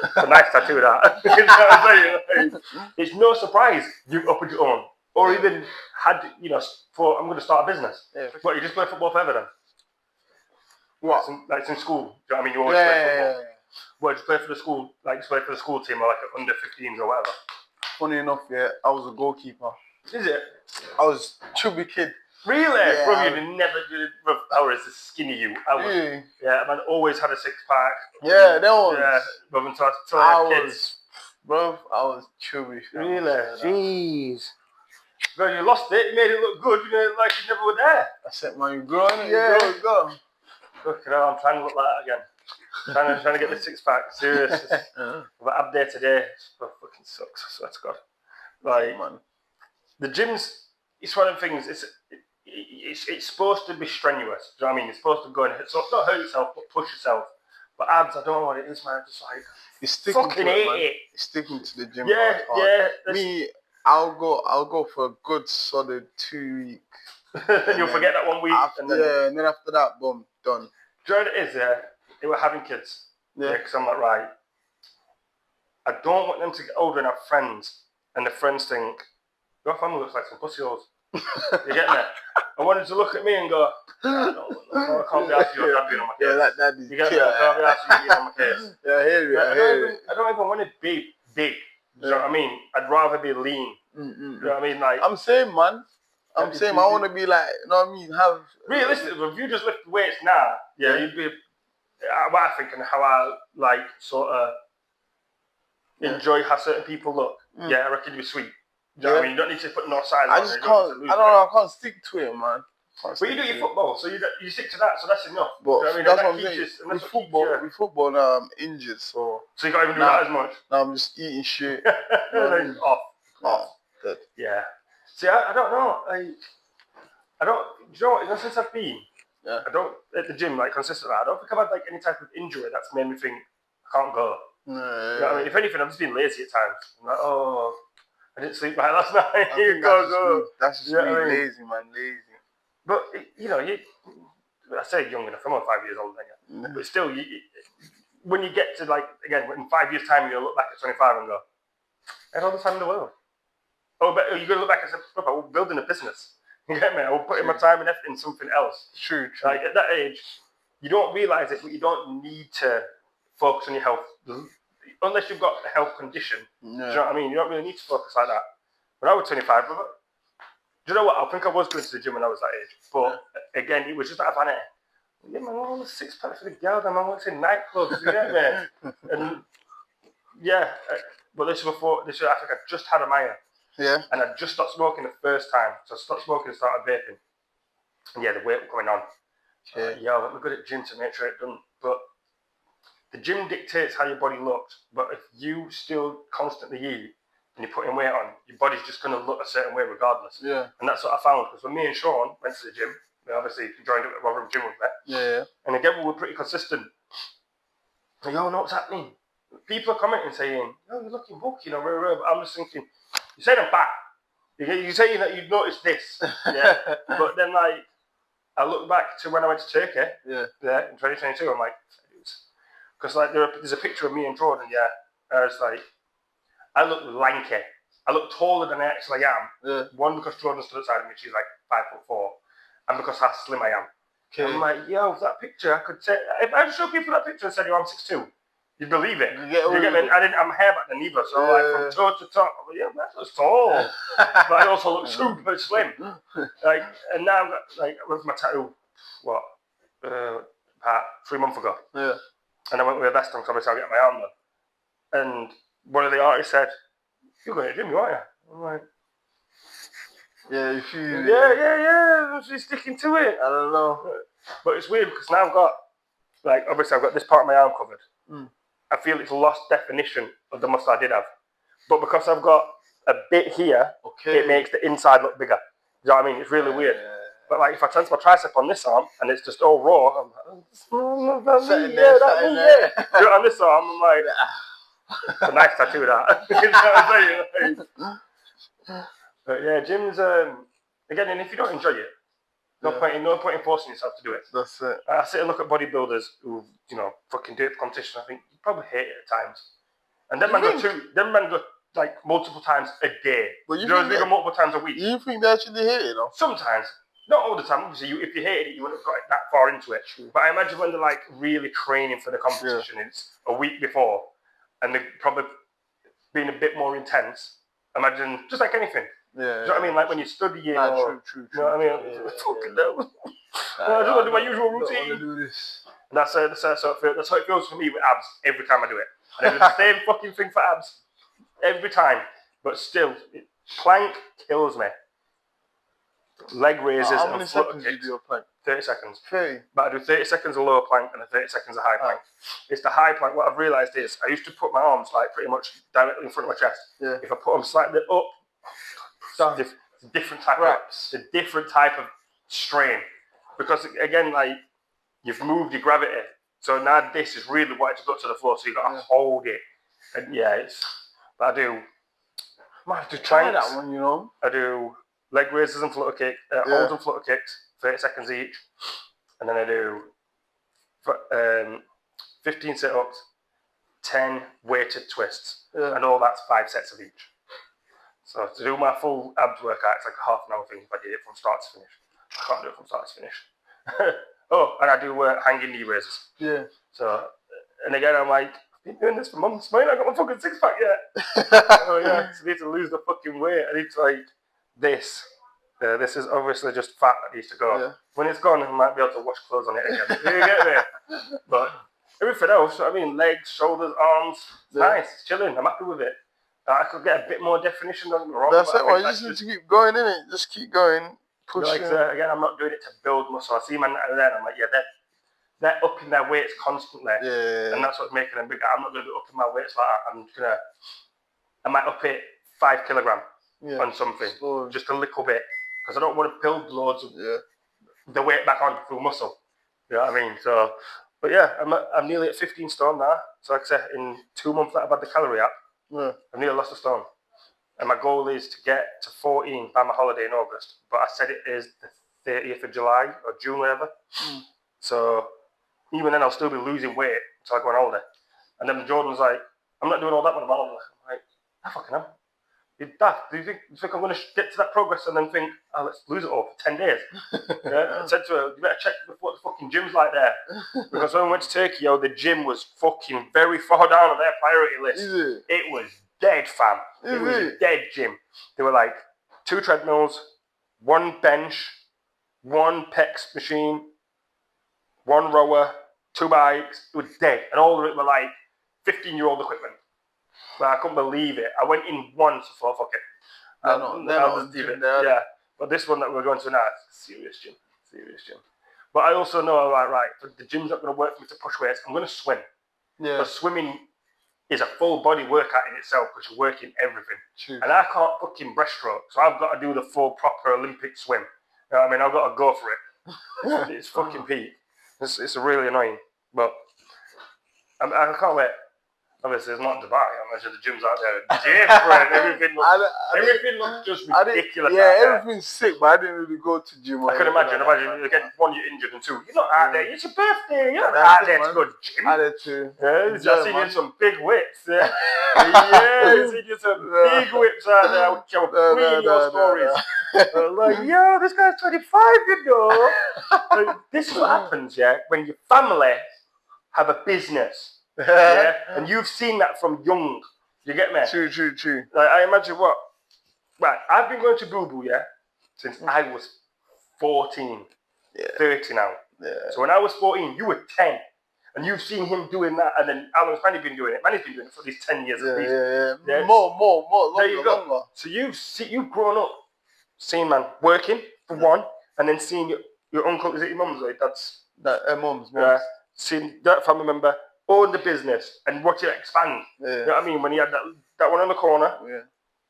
It's a nice tattoo, that. You know what I'm saying? It's no surprise you opened your own. Or even had, for I'm going to start a business. Yeah. What, you just play football forever then? What? Like it's in school. Do you know what I mean? You always play football. Yeah. What, just play for the school, like just play for the school team or like under 15s or whatever? Funny enough, I was a goalkeeper. Is it? I was chubby kid. Really? Yeah, bro, you never did. I was skinny you. I was. Yeah, man, always had a six pack. Yeah, that was. Yeah, brother, until I had kids. Bro, I was chubby. Really? Jeez. Bro, you lost it. You made it look good. You made it like you never were there. I said, man, you growing? Yeah. Go. Look, I'm trying to look like that again. trying to get the six pack. Serious. But ab day today, it fucking sucks. I swear to God. Like, man, the gym's. It's one of the things. It's supposed to be strenuous. Do you know what I mean? It's supposed to go and not hurt yourself, but push yourself. But abs, I don't know what it is, man. I'm just like, it's sticking fucking to hate it. It's sticking to the gym. Yeah, yeah. Me, I'll go for a good solid 2 weeks. And you'll forget that 1 week. And then after that, boom, done. Do you know what it is? Yeah, they were having kids. Yeah, because I'm like, right. I don't want them to get older and have friends, and the friends think your family looks like some pussy holes. You get me? I wanted to look at me and go, no, I can't be asked you dad being on my case. Yeah, that is. You get me? I can't be asked you being on my case. Yeah, I hear you. I don't even want to be big. Do you know what I mean? I'd rather be lean. Do you know what I mean? Like, I'm saying, man. I want to be like, you know what I mean? Have realistically, if you just lift weights now, you'd be. What I think and how I like sort of enjoy how certain people look. Yeah, I reckon you'd be sweet. Do you know what I mean? You don't need to put no size on. I just can't. I don't know. I can't stick to it, man. But you do your football, so you stick to that, so that's enough. But you know what I mean? That's what I'm saying. With football now, I'm injured, so you can't even do that as much. Now I'm just eating shit. Off. Good. Yeah. See, I don't know. I don't. Do you know what? Since I've been, I don't at the gym like consistently. I don't think I've had like any type of injury that's made me think I can't go. You know what I mean? If anything, I've just been lazy at times. I'm like, I didn't sleep right last night. That's just me lazy, man. Lazy. But I say young enough. I'm only 5 years older than you. But still, when you get to like again, in 5 years' time, you're gonna look back at 25 and go, I had all the time in the world. But you're gonna look back and say, I was building a business. You get me? I was putting my time and effort in something else. True. Like at that age, you don't realise it, but you don't need to focus on your health unless you've got a health condition. Do you know what I mean? You don't really need to focus like that. When I was 25, do you know what? I think I was going to the gym when I was that age, but again, it was just out of vanity. Yeah, man, all the six pack for the girl, man. I worked in nightclubs. You get me? And but this was I think I just had a Maya. Yeah. And I just stopped smoking the first time. So I stopped smoking and started vaping. And the weight was coming on. I went good at the gym to make sure it done. But the gym dictates how your body looks. But if you still constantly eat and you're putting weight on, your body's just going to look a certain way regardless. Yeah. And that's what I found. Because when me and Sean went to the gym, we obviously joined up at Rotherham Gym with me. Yeah. And again, we were pretty consistent. So, know what's happening? People are commenting saying, you're looking bulky, but I'm just thinking, you said I'm fat. You say that you've noticed this. Yeah. But then, like, I look back to when I went to Turkey. Yeah. In 2022, I'm like, because like there's a picture of me and Jordan. Yeah. I was like, I look lanky. I look taller than I actually am. Yeah. One, because Jordan stood outside of me, she's like 5'4", and because how slim I am. Okay. I'm like, that picture, I could say, if I show people that picture and said, I'm 6'2", you'd believe it. You get me? I'm hair back then either, so like from toe to top, I'm like, that looks tall. But I also look super slim. Like, and now I've got, like, I went for my tattoo, about 3 months ago. Yeah. And I went with a vest on because obviously I'll get my arm done. And one of the artists said, you're going to the gym, aren't you? I'm like, yeah, you feel yeah. She's sticking to it. I don't know. But it's weird because now I've got, like, obviously I've got this part of my arm covered. I feel it's lost definition of the muscle I did have. But because I've got a bit here, it makes the inside look bigger. You know what I mean? It's really weird. Yeah. But like if I tense my tricep on this arm and it's just all raw, I'm like, Do it on this arm, I'm like, it's a nice tattoo that. You know what I'm saying? But yeah, gym's again, and if you don't enjoy it, no point in forcing yourself to do it. That's it. I sit and look at bodybuilders who, fucking do it for competition. I think you probably hate it at times. And them man go like multiple times a day. But you know, they go multiple times a week. You think they actually hate it though? Sometimes. Not all the time. Obviously, if you hated it, you wouldn't have got that far into it. True. But I imagine when they're like really training for the competition, it's a week before, and they're probably being a bit more intense. Imagine, just like anything. Yeah. Do you know what I mean? Like when you study, true. You know what I mean? Fucking hell. I just want to do my usual routine. I want to do this. And that's how it feels for me with abs every time I do it. I do the same fucking thing for abs every time. But still, plank kills me. Leg raises How and many flutter seconds do you kicks. do a plank? 30 seconds. 30. But I do 30 seconds of lower plank and 30 seconds of high plank. It's the high plank. What I've realised is I used to put my arms like pretty much directly in front of my chest. Yeah. If I put them slightly up, it's a different type of strain. Because again, like you've moved your gravity. So now this is really wanting to go to the floor. So you've got to hold it. And but I do. I might have to try planks, that one, you know. I do leg raises and flutter kick, holds and flutter kicks, 30 seconds each. And then I do 15 sit-ups, 10 weighted twists. Yeah. And all that's 5 sets of each. So to do my full abs workout, it's like a half an hour thing if I did it from start to finish. I can't do it from start to finish. And I do hanging knee raises. Yeah. So, and again, I'm like, I've been doing this for months, mate. I got my fucking six-pack yet. So I need to lose the fucking weight. I need to like this. This is obviously just fat that needs to go. Yeah. When it's gone, I might be able to wash clothes on it again. You get me? But everything else, I mean, legs, shoulders, arms, it's nice. It's chilling. I'm happy with it. I could get a bit more definition on the wrong. That's it. Well, you just need to keep going, innit? Just keep going. Push. Like again, I'm not doing it to build muscle. I see man and then I'm like, they're upping their weights constantly, and that's what's making them bigger. I'm not going to be upping my weights like that. I might up it 5 kilograms on something, just a little bit, because I don't want to build loads of the weight back on through muscle. You know what I mean? So, but yeah, I'm nearly at 15 stone now. So like I said, in 2 months that I've had the calorie app, I've nearly lost a stone. And my goal is to get to 14 by my holiday in August. But I said it is the 30th of July or June, whatever. So even then, I'll still be losing weight until I go on holiday. And then Jordan was like, I'm not doing all that when I'm on holiday. I'm like, I fucking am. You're daft. Do you think I'm going to get to that progress and then think, let's lose it all for 10 days? I said to her, you better check what the fucking gym's like there. Because when we went to Turkey, the gym was fucking very far down on their priority list. It was dead, fam. It was a dead gym. There were like 2 treadmills, 1 bench, 1 pecs machine, 1 rower, 2 bikes. It was dead. And all of it were like 15-year-old equipment. But I couldn't believe it. I went in once and thought, fuck it. Yeah. But this one that we're going to now is a serious gym. But I also know, right, the gym's not going to work for me to push weights. I'm going to swim. Yeah. But swimming is a full body workout in itself because you're working everything. True. And I can't fucking breaststroke. So I've got to do the full proper Olympic swim. You know what I mean? I've got to go for it. It's fucking peak. It's really annoying. But I can't wait. Obviously, it's not Dubai. I imagine the gyms out there are different. Everything looks just ridiculous. Everything's sick, but I didn't really go to gym. I could imagine. Again, 1, you're injured, and 2, you're not out there. It's your birthday. You're not out there to go to gym. Out there too. I've seen you some big whips. I've seen you some big whips out there. Which are reading your stories. Like, yo, this guy's 25, you know. Like, this is what happens, when your family have a business. And you've seen that from young. You get me? True. Like, I imagine what? Right, I've been going to Boo Boo, since I was 14. 30 now. Yeah. So when I was 14, you were 10. And you've seen him doing that, and then how long has Manny's been doing it? Manny's been doing it for at least 10 years at least. Yeah. More, longer. So you've grown up seeing man working, for one, and then seeing your uncle, is it your mum's or your dad's? Mum's. Seeing that family member own the business and watch it expand. Yeah. You know what I mean? When he had that one on the corner,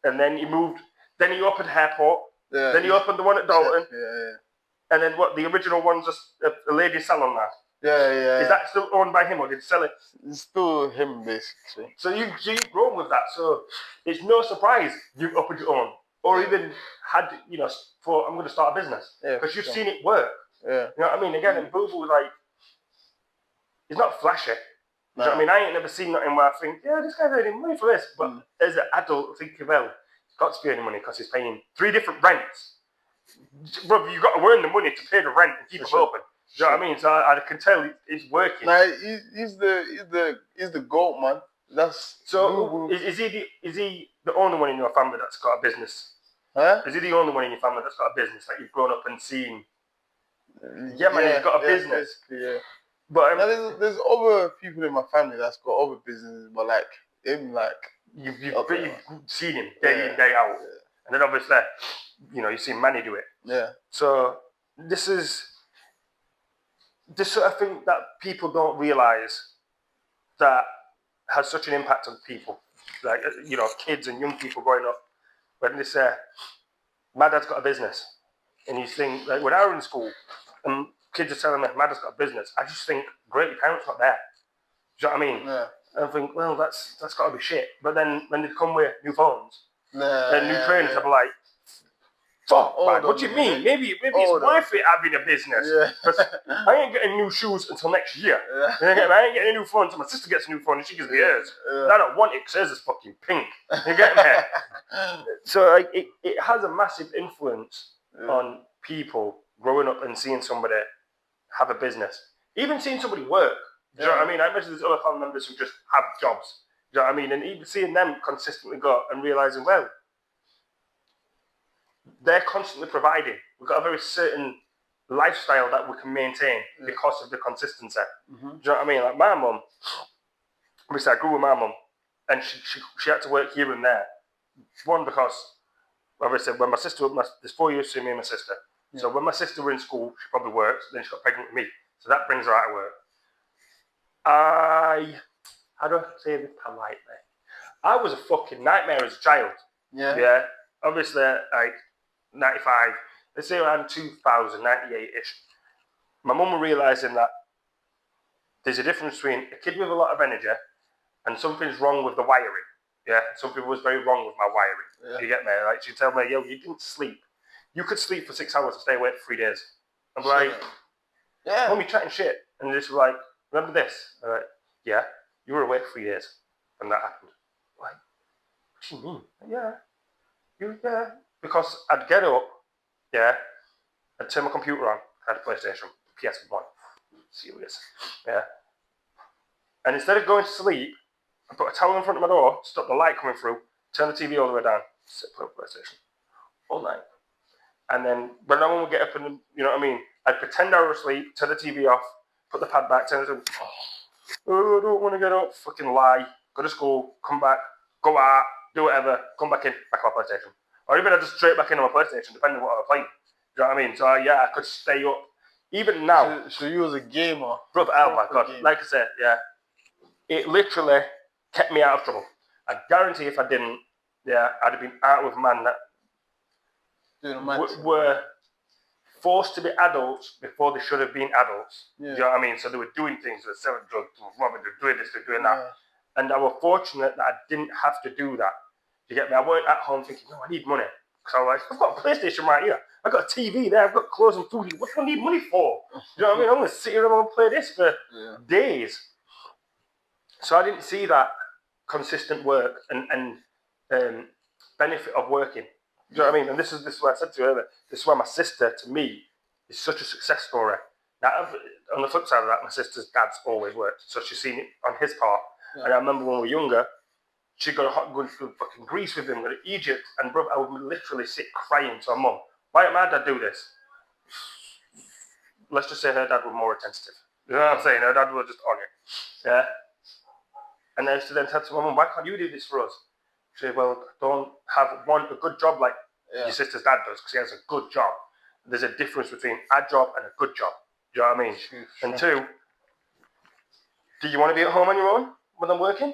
and then he moved, then he opened Airport, then he opened the one at Dalton, and then the original one's just a ladies' salon now. Yeah. Is that still owned by him or did he sell it? It's still him, basically. So you've grown with that, so it's no surprise you've opened your own, or even had, thought, I'm going to start a business. Because you've seen it work. Yeah. You know what I mean? Again, and Boo Boo was like, it's not flashy. Do you know what I mean? I ain't never seen nothing where I think, yeah, this guy's earning money for this. But as an adult, thinking, well, he's got to be earning money because he's paying 3 different rents. Bro, you got to earn the money to pay the rent and keep it open. Do you know what I mean? So I can tell it's working. Nah, he's the GOAT, man. That's so. Is he the only one in your family that's got a business? Huh? Is he the only one in your family that's got a business that you've grown up and seen? Yeah, man, he's got a business. Yeah. But now there's other people in my family that's got other businesses, but like him, like you've seen him day in, day out, and then obviously, you've seen Manny do it. Yeah. So this sort of thing that people don't realise that has such an impact on people, like kids and young people growing up. When they say, "My dad's got a business," and you think, like when I was in school, and kids are telling me, "My dad's got a business," I just think, "Great, your parents not there." Do you know what I mean? Yeah. And I think, well, that's got to be shit. But then when they come with new phones and new trainers, I'm like, fuck, man, what do you mean? Maybe it's worth it having a business. Because I ain't getting new shoes until next year. I ain't getting a new phone until my sister gets a new phone and she gives me hers. And I don't want it because hers is fucking pink. You get me? So it has a massive influence on people growing up and seeing somebody have a business. Even seeing somebody work. Do you know what I mean? I imagine there's other family members who just have jobs. Do you know what I mean? And even seeing them consistently go and realising, well, they're constantly providing. We've got a very certain lifestyle that we can maintain because of the consistency. Do you know what I mean? Like my mum, obviously I grew with my mum, and she had to work here and there. One, because obviously when my sister, there's 4 years between me and my sister. So when my sister was in school, she probably worked, then she got pregnant with me. So that brings her out of work. How do I say this politely? I was a fucking nightmare as a child. Yeah. Obviously, like 95, let's say around 2000, 98-ish. My mum was realising that there's a difference between a kid with a lot of energy and something's wrong with the wiring. Yeah. Something was very wrong with my wiring. You get me? Like she'd tell me, yo, you didn't sleep. You could sleep for 6 hours and stay awake for 3 days. I'm like, Mum, you're chatting shit. And this was like, remember this? I'm like, yeah, you were awake for 3 days when that happened. Like, what do you mean? Yeah. Because I'd get up, I'd turn my computer on, I had a PlayStation, PS1, serious, and instead of going to sleep, I put a towel in front of my door, stop the light coming through, turn the TV all the way down, sit play PlayStation all night. And then when my mum would get up and, you know what I mean, I'd pretend I was asleep, turn the TV off, put the pad back, turn it on, I don't want to get up, fucking lie, go to school, come back, go out, do whatever, come back in, back on my PlayStation. Or even I'd just straight back into my PlayStation, depending on what I was playing. Do you know what I mean? So I could stay up. Even now. So you was a gamer? Bro, oh my God. Like I said, it literally kept me out of trouble. I guarantee if I didn't, I'd have been out with a man that were forced to be adults before they should have been adults. Do you know what I mean? So they were doing things, they were selling drugs, they were robbing, they were doing this, they were doing that. And I was fortunate that I didn't have to do that. You get me? I weren't at home thinking, no, I need money. Because I was like, I've got a PlayStation right here. I've got a TV there. I've got clothes and food. What do I need money for? You know what I mean? I'm going to sit here and I'm going to play this for days. So I didn't see that consistent work and benefit of working. You know what I mean? And this is what I said to you earlier. This is why my sister, to me, is such a success story. Now, on the flip side of that, my sister's dad's always worked. So she's seen it on his part. And I remember when we were younger, she got a hot good fucking Greece with him, go to Egypt, and bro, I would literally sit crying to her mum. Why did my dad do this? Let's just say her dad was more attentive. You know what I'm saying? Her dad was just on it. And I used to then tell to my mum, why can't you do this for us? She said, well, don't have a good job like your sister's dad does, because he has a good job. There's a difference between a job and a good job. Do you know what I mean? Sure. And 2, do you want to be at home on your own when I'm working?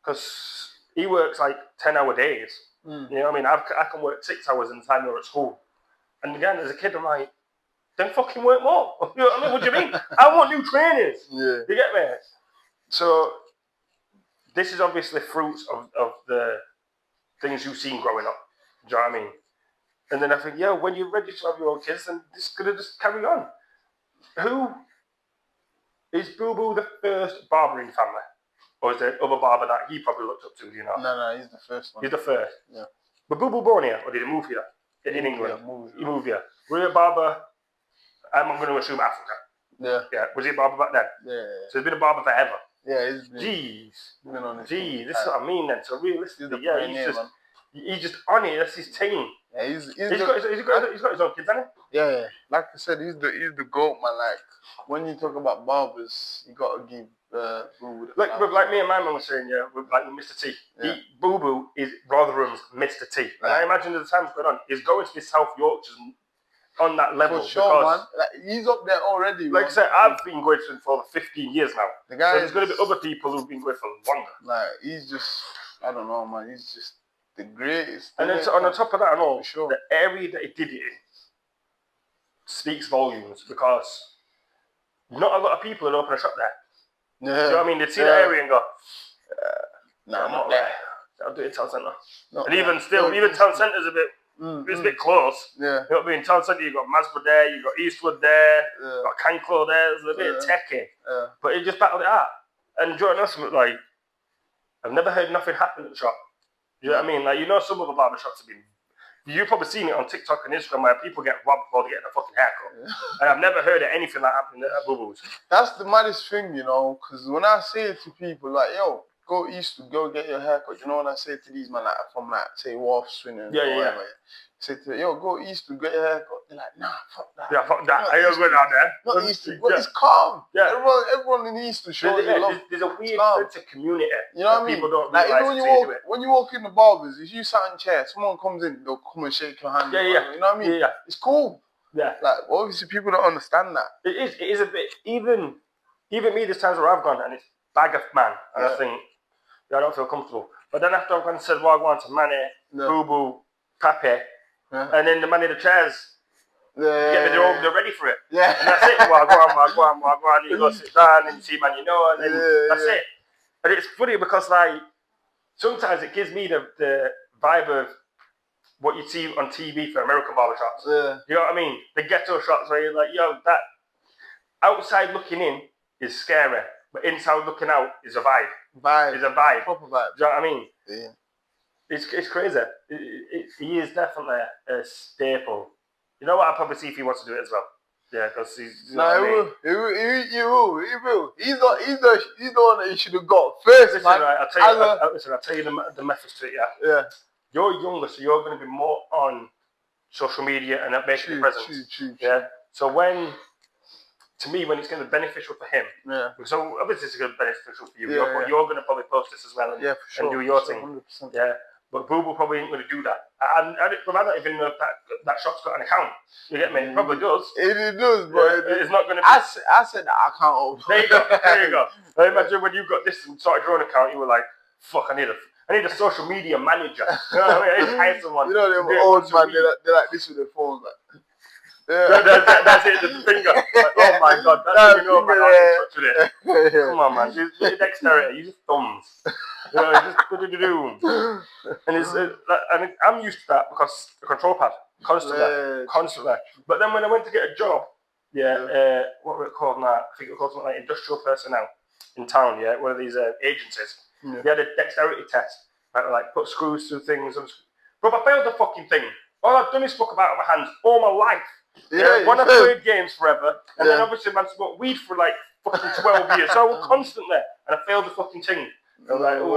Because he works like 10-hour days. You know what I mean? I can work 6 hours in the time you're at school. And again, as a kid, I'm like, then fucking work more. You know what I mean? What do you mean? I want new trainers. You get me? So this is obviously fruits of the things you've seen growing up. Do you know what I mean? And then I think, when you're ready to have your own kids, then it's going to just carry on. Who Is Boo Boo the first barber in the family? Or is there other barber that he probably looked up to, do you know? No, he's the first one. He's the first? Yeah. But Boo Boo born here, or did he move here? In England? He moved here. Were you a barber? I'm going to assume Africa. Yeah. Was he a barber back then? Yeah. So he's been a barber forever? Yeah, he's been. Jeez. Been on his Jeez, this is what I mean then. So realistically, he's just on it. That's his team. Yeah, he's got his own kids, hasn't he? Yeah. Like I said, he's the GOAT, man. Like, when you talk about barbers, you got to give like me and my man were saying, with Mr. T. Boo Boo is Rotherham's Mr. T. And I imagine as the time's going on, he's going to be South Yorkshire's on that level. For sure, man. Like, he's up there already. Like I said, I've been going to him for over 15 years now. The guy so there's going to be other people who've been going for longer. Like, he's just, I don't know, man. He's just the greatest. And then on the top of that, I know the area that he did it in speaks volumes because not a lot of people would open a shop there. Yeah. Do you know what I mean? They'd see the area and go, nah, I'm not there. I'll do it in town centre. And even town centre's a bit, it's a bit close. Yeah. You know what I mean? Town centre, you've got Masborough there, you've got Eastwood there, you've got Canclo there. It's a bit techie. Yeah. But he just battled it out. And do you know something? Like, I've never heard nothing happen at the shop. Do you know what I mean? Like, you know, some of the barber shops have been. You've probably seen it on TikTok and Instagram where people get robbed before they get a fucking haircut. Yeah. And I've never heard of anything like happening at Boo Boo's. That's the maddest thing, you know, because when I say it to people, like, yo, go east, go get your haircut. You know, when I say to these man, like, from, like, say, Wharf, Swindon, whatever, say to them, yo, go east to get your haircut. They're like, nah, fuck that. Yeah, fuck that. I ain't going down there. Not east, but it's calm. Yeah. Everyone in East to show you love. There's a weird sense of community. You know what I mean? People don't like, realize when you walk in the barbers, if you sat in chair, someone comes in, they'll come and shake your hand. Yeah. You know what I mean? Yeah. It's cool. Yeah. Like, obviously, people don't understand that. It is a bit, even me, there's times where I've gone and it's bag of man, and I think, I don't feel comfortable. But then after I've gone and said what I want to Manny, Boo Boo, Pape, and then the man in the chairs, they're ready for it. Yeah. And that's it. Well, I go on, you go sit down and see man, you know, and then that's it. And it's funny because, like, sometimes it gives me the vibe of what you see on TV for American barbershops. Yeah. You know what I mean? The ghetto shops where you're like, yo, that outside looking in is scary, but inside looking out is a vibe. It's a vibe. Proper vibe. Do you know what I mean? Yeah. It's crazy. He is definitely a staple. You know what? I'll probably see if he wants to do it as well. Yeah, because he's. Nah, he will. He's the one that you should have got first, listen, man. Right, I'll tell you the methods to it. Yeah. You're younger, so you're going to be more on social media and making a presence. True. Yeah. So when it's going to be beneficial for him. Yeah. So obviously it's going to be beneficial for you. Yeah, you're going to probably post this as well and, and do your thing. 100%. Yeah. But Boo Boo probably ain't going to do that. I don't even know if that shop's got an account. You get me? It probably does. It does, but it's not going to be. I said that account over. There you go. I imagine when you got this and started your own account, you were like, fuck, I need a social media manager. You know what I mean? I need to hire someone. You know them old man, they're like this with their phones, like. Yeah. That's it, the finger. Like, oh my god, that's when you know about how to touch with it. Come on, man. Use dexterity, use thumbs. You know, just do. And and I'm used to that because the control pad, constantly. But then when I went to get a job, what were it called now? I think it was called something like industrial personnel in town, one of these agencies. They had a dexterity test, like put screws through things. But I failed the fucking thing. All I've done is fuck about with my hands all my life. When I played games forever, and then obviously man smoked weed for like fucking 12 years, so I was constant there, and I failed the fucking thing. I was like, I don't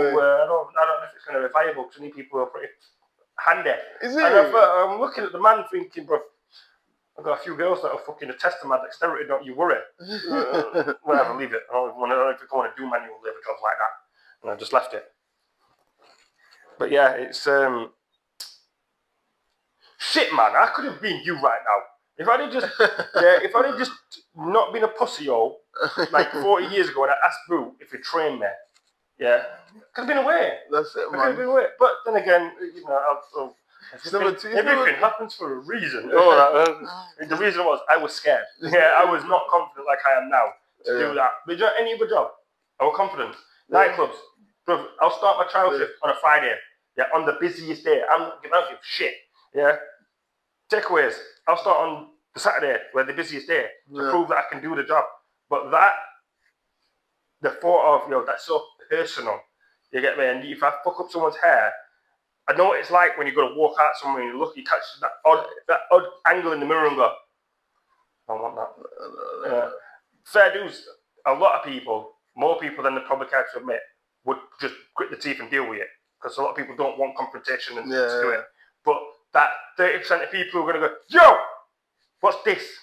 know if it's going to be viable because I need people who are pretty handy. Is it? And I'm looking at the man thinking, bro, I've got a few girls that are fucking attesting my dexterity, don't you worry. Whatever, leave it. I don't know if I want to do manual labour jobs like that. And I just left it. But yeah, it's shit, man. I could have been you right now. If I'd have just not been a pussyhole like 40 years ago, and I asked Boo if he'd train me, could have been away. That's it, man. Could have been away. But then again, you know, everything happens for a reason. The reason was I was scared. I was not confident like I am now to do that. But you know, any other job, I was confident. Nightclubs, bro, I'll start my trial shift on a Friday. On the busiest day. I don't give a shit. Takeaways, I'll start on the Saturday, where the busiest day, to prove that I can do the job. But that the thought of, that's so personal. You get me? And if I fuck up someone's hair, I know what it's like when you go to walk out somewhere and you catch that odd angle in the mirror and go, I don't want that. Fair dues, a lot of people, more people than they probably care to admit, would just grit the teeth and deal with it. Because a lot of people don't want confrontation and to do it. But that 30% of people who are going to go, yo, what's this?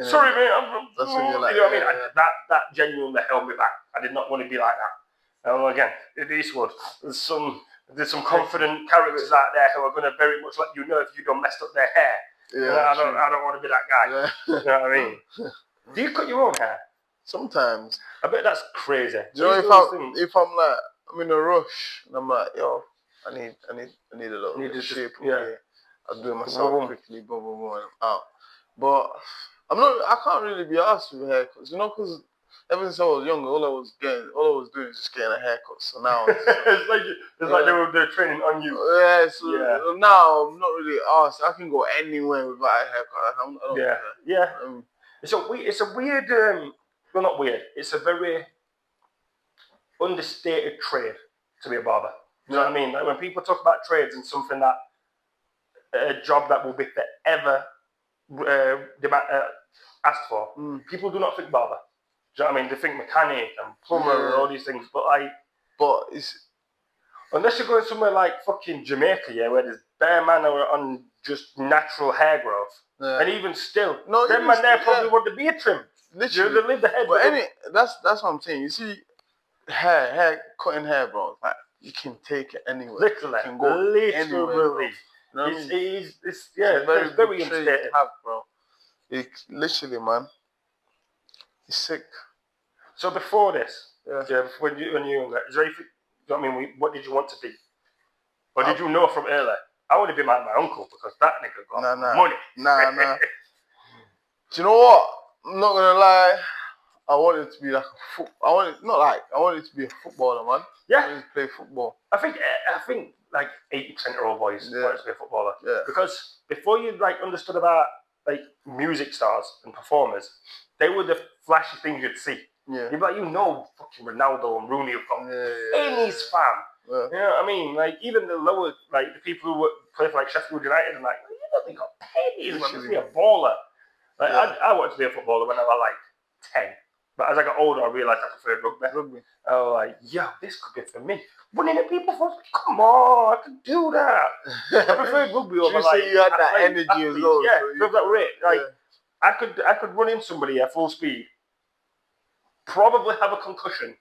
Sorry, mate. That's when you're like, you know what I mean? That genuinely held me back. I did not want to be like that. Again, it is good. There's some confident characters out there who are going to very much let you know if you don't messed up their hair. I don't want to be that guy. You know what I mean? Do you cut your own hair? Sometimes. I bet that's crazy. Do you know if I'm like, I'm in a rush and I'm like, yo, I need a little shape. I'll do it myself quickly, boom, boom, boom, and I'm out. But I can't really be asked with haircuts, because ever since I was younger, all I was doing is just getting a haircut. So now it's like they're training on you. So now I'm not really asked. I can go anywhere without a haircut. I don't care. It's a weird. Well, not weird. It's a very understated trade to be a barber. You know what I mean? Like when people talk about trades and something that a job that will be forever asked for, people do not think barber. Do you know what I mean? They think mechanic and plumber and all these things, but it's unless you're going somewhere like fucking Jamaica, where there's bare man on just natural hair growth, and even still, them man there probably want to be a trim. Literally, they leave the head. But that's what I'm saying. You see, cutting hair, bro. Like you can take it anywhere. Literally, you can go anywhere. You know it's very understated, bro. Literally, man. It's sick. So before this, when you were younger, is there anything? You know what I mean? What did you want to be? Or did you know from early? I would have been like my uncle because that nigga got money. Nah. Do you know what? I'm not gonna lie. I wanted to be like I wanted to be a footballer, man. Yeah. I wanted to play football. I think like 80% of all boys wanted to be a footballer. Yeah. Because before you understood about like music stars and performers, they were the flashy things you'd see. Yeah. You'd be like, fucking Ronaldo and Rooney have got Amy's fam. Yeah. You know what I mean? Like even the lower, like the people who play for like Sheffield United and they got pennies. Man, be a baller. Like I wanted to be a footballer when I was like 10. But as I got older, I realised I preferred rugby. I was like, this could be for me. Running at people for come on, I could do that. I preferred rugby over you had that energy as well. Yeah, so that rate. Like I could run in somebody at full speed, probably have a concussion,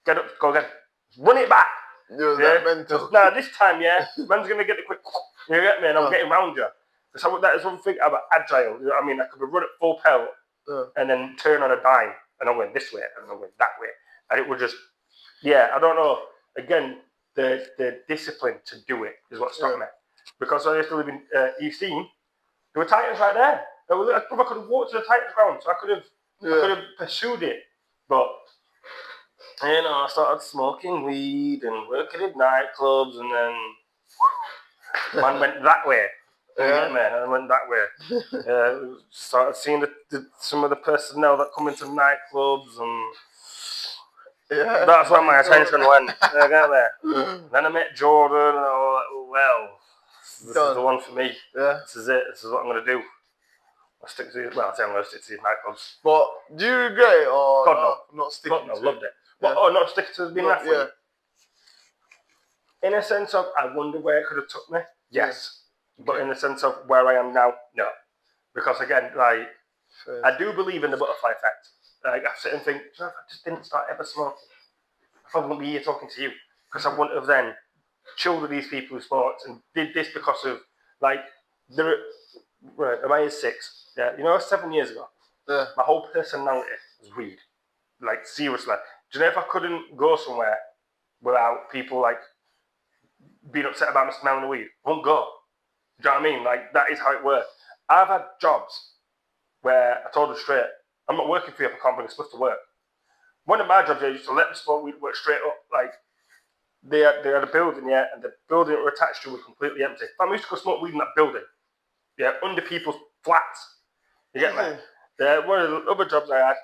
get up, go again, run it back. Now this time, man's gonna get the quick. You get me? And I'm getting round you. So that is one thing about agile. You know what I mean? I could run at full pelt and then turn on a dime, and I went this way and I went that way, and it would just I don't know. Again, the discipline to do it is what stopped me, because I used to live in East Dean. There were Titans right there. I could have walked to the Titans ground, so I could have pursued it, but I started smoking weed and working in nightclubs, and then man went that way. I went that way. Started seeing some of the personnel that come into nightclubs, and that's where my attention went. I got there. Then I met Jordan, and I was like, this is the one for me. This is it. This is what I'm going to do. I'll stick to these. Well, I say I'm going to stick to these nightclubs. But do you regret it or God, not sticking to it? God, no, loved it. But, not sticking to being an athlete? In a sense of, I wonder where it could have took me. Yes. But in the sense of where I am now, no. Because again, I do believe in the butterfly effect. Like I sit and think, if I just didn't start ever smoking, I probably wouldn't be here talking to you. Because I wouldn't have then chilled with these people who smoked and did this because of am I 6? Yeah, 7 years ago. Yeah. My whole personality was weed. Like seriously. Do you know if I couldn't go somewhere without people being upset about me smelling the weed? I won't go. Do you know what I mean? Like, that is how it works. I've had jobs where I told them straight, I'm not working for you if I can't bring a spliff to work. One of my jobs, they used to let me smoke weed work straight up. Like, they had a building, and the building it were attached to was completely empty. I used to go smoke weed in that building. Under people's flats. You get me? One of the other jobs I had,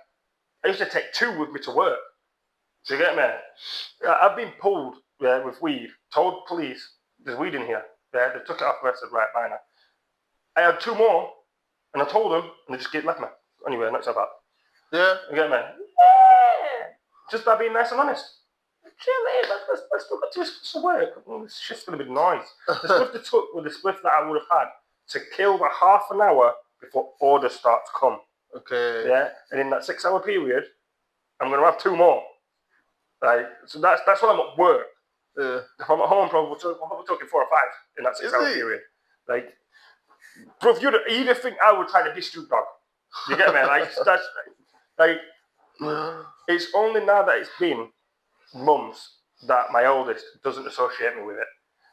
I used to take 2 with me to work. Do you get me? I've been pulled with weed, told police there's weed in here. Yeah, they took it off me. I said, right, bye now. I had 2 more, and I told them, and they just left me. Anyway, not so bad. Yeah. You get me? Yeah. Just by being nice and honest. Chill, let's go to some work. This shit's going to be noise. The spliff they took were the spliff that I would have had to kill the half an hour before orders start to come. Okay. Yeah, and in that 6-hour period, I'm going to have 2 more. Like, so that's when I'm at work. Yeah. If I'm at home, probably we're talking 4 or 5 in that 6-hour period. Like, bro, you'd think I would try to be Snoop Dogg. You get me? Like, that's like, it's only now that it's been months that my oldest doesn't associate me with it.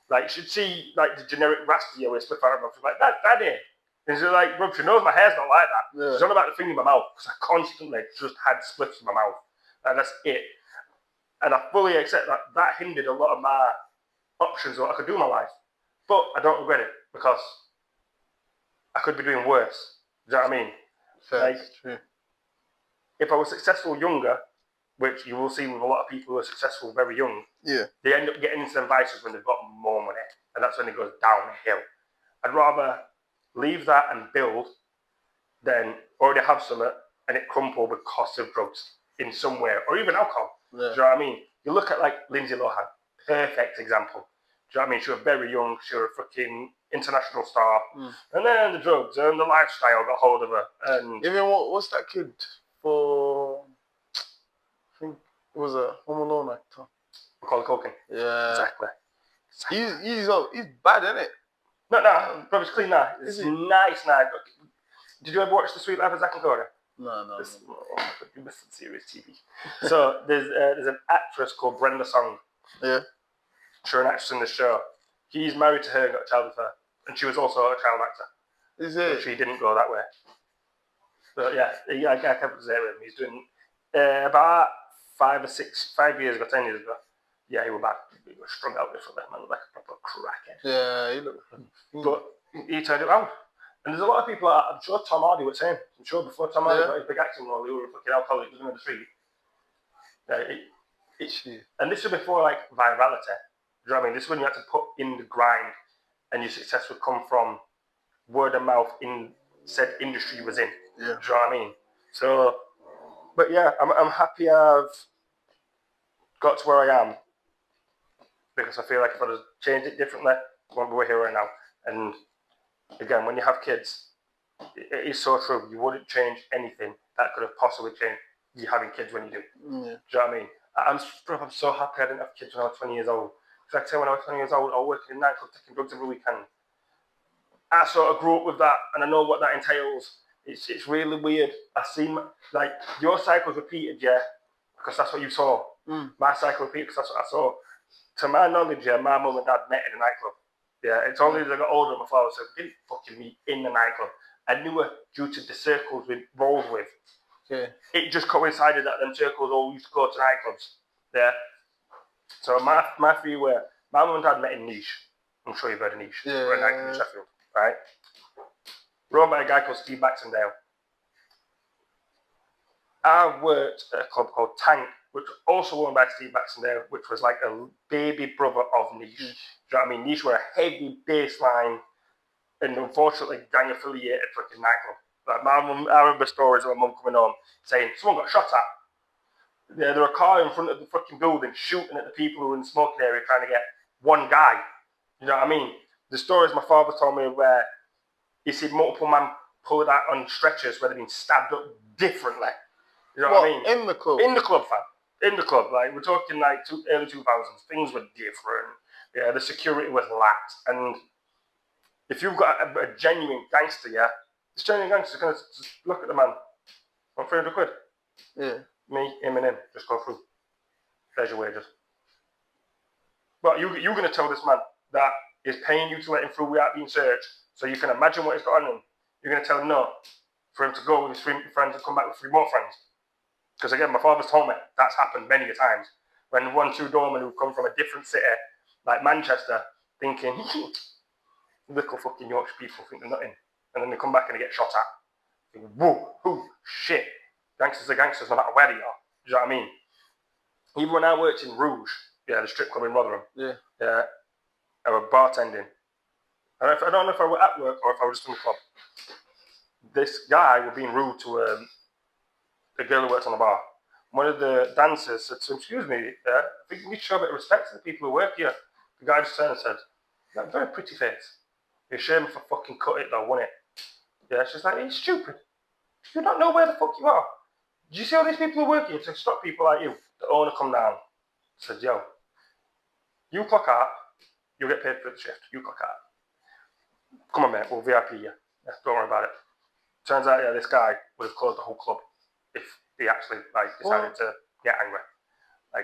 Like, she'd see like the generic rasty with split out of her mouth. She's like, Daddy. And she's like, bro, she knows my hair's not like that. Yeah. She's not about the thing in my mouth because I constantly just had spliffs in my mouth. And that's it. And I fully accept that that hindered a lot of my options of what I could do in my life. But I don't regret it because I could be doing worse. Do you know what I mean? That's true. If I was successful younger, which you will see with a lot of people who are successful very young, they end up getting into them vices when they've got more money. And that's when it goes downhill. I'd rather leave that and build than already have something and it crumple because of drugs in some way, or even alcohol. Yeah. Do you know what I mean? You look at like Lindsay Lohan, perfect example. Do you know what I mean? She was very young, she was a fucking international star. And then the drugs and the lifestyle got hold of her. And even what's that kid for? I think it was a Home Alone actor. Macaulay Culkin. Yeah. Exactly. He's bad, isn't it? No, bro, it's clean now. It's nice now. Did you ever watch The Sweet Life of Zack and Cody? No. Oh my God, you missed serious TV. So there's an actress called Brenda Song. Yeah. She's an actress in the show. He's married to her and got a child with her. And she was also a child actor. Is it? But she didn't go that way. But yeah, I kept it with him. He's doing about 5 years ago, 10 years ago. Yeah, he was bad. He was strung out differently, man, like a proper crackhead. Yeah, he looked. But he turned it around. And there's a lot of people, I'm sure Tom Hardy was saying. I'm sure before Tom Hardy got his big acting role, he was a fucking alcoholic living in the street. And this was before like virality. Do you know what I mean? This is when you had to put in the grind and your success would come from word of mouth in said industry you was in. Yeah. Do you know what I mean? So, but yeah, I'm happy I've got to where I am because I feel like if I'd have changed it differently, I wouldn't be here right now. And again, when you have kids, it is so true. You wouldn't change anything that could have possibly changed you having kids when you do. Yeah. Do you know what I mean? I'm so happy I didn't have kids when I was 20 years old. Because like I say, when I was 20 years old, I was working in a nightclub taking drugs every weekend. I sort of grew up with that, and I know what that entails. It's really weird. I see, like, your cycle's repeated, yeah, because that's what you saw. My cycle repeated because that's what I saw. To my knowledge, yeah, my mum and dad met in a nightclub. Yeah, it's only as I got older, my father said, we didn't fucking meet in the nightclub. I knew her due to the circles we rolled with. Yeah. It just coincided that them circles all used to go to nightclubs. Yeah. So my three were, my mum and dad met in Niche. I'm sure you've heard of Niche. Yeah. We're in nightclub in Sheffield, right? Run by a guy called Steve Baxendale. I worked at a club called Tank, which was also owned by Steve Baxendale, which was like a baby brother of Niche. Do you know what I mean? Niche were a heavy baseline and unfortunately gang affiliated fucking nightclub. Like my mum, I remember stories of my mum coming home saying someone got shot at. Yeah, there were a car in front of the fucking building shooting at the people who were in the smoking area trying to get one guy. You know what I mean? The stories my father told me where he seen multiple men pulled out on stretchers where they've been stabbed up differently. You know what I mean? In the club? In the club, fam. In the club. Like, we're talking like early 2000s. Things were different. Yeah, the security was lax. And if you've got a genuine gangster, yeah, this genuine gangster's going to just look at the man. Want 300 quid? Yeah. Me, him and him. Just go through. There's your wages. But you're going to tell this man that is paying you to let him through without being searched, so you can imagine what he's got on him. You're going to tell him no, for him to go with his 3 friends and come back with 3 more friends. Because again, my father's told me that's happened many a times. When 1-2 doormen who've come from a different city, like Manchester, thinking, little fucking Yorkshire people think they're nothing. And then they come back and they get shot at. Think, whoa, shit. Gangsters are gangsters no matter where they are. Do you know what I mean? Even when I worked in Rouge, the strip club in Rotherham, yeah, I was bartending. I don't know if I was at work or if I was just in the club. This guy was being rude to a girl who works on the bar. One of the dancers said to him, "Excuse me, I think you need to show a bit of respect to the people who work here." The guy just turned and said, "You have a very pretty face. You're ashamed for fucking cut it though, wouldn't it?" Yeah, she's like, "You're stupid. You don't know where the fuck you are. Do you see all these people who work here to stop people like you?" The owner come down, said, "Yo, you clock out, you'll get paid for the shift. You clock out. Come on, mate, we'll VIP you. Yeah, don't worry about it." Turns out, this guy would have closed the whole club if he actually decided to get angry.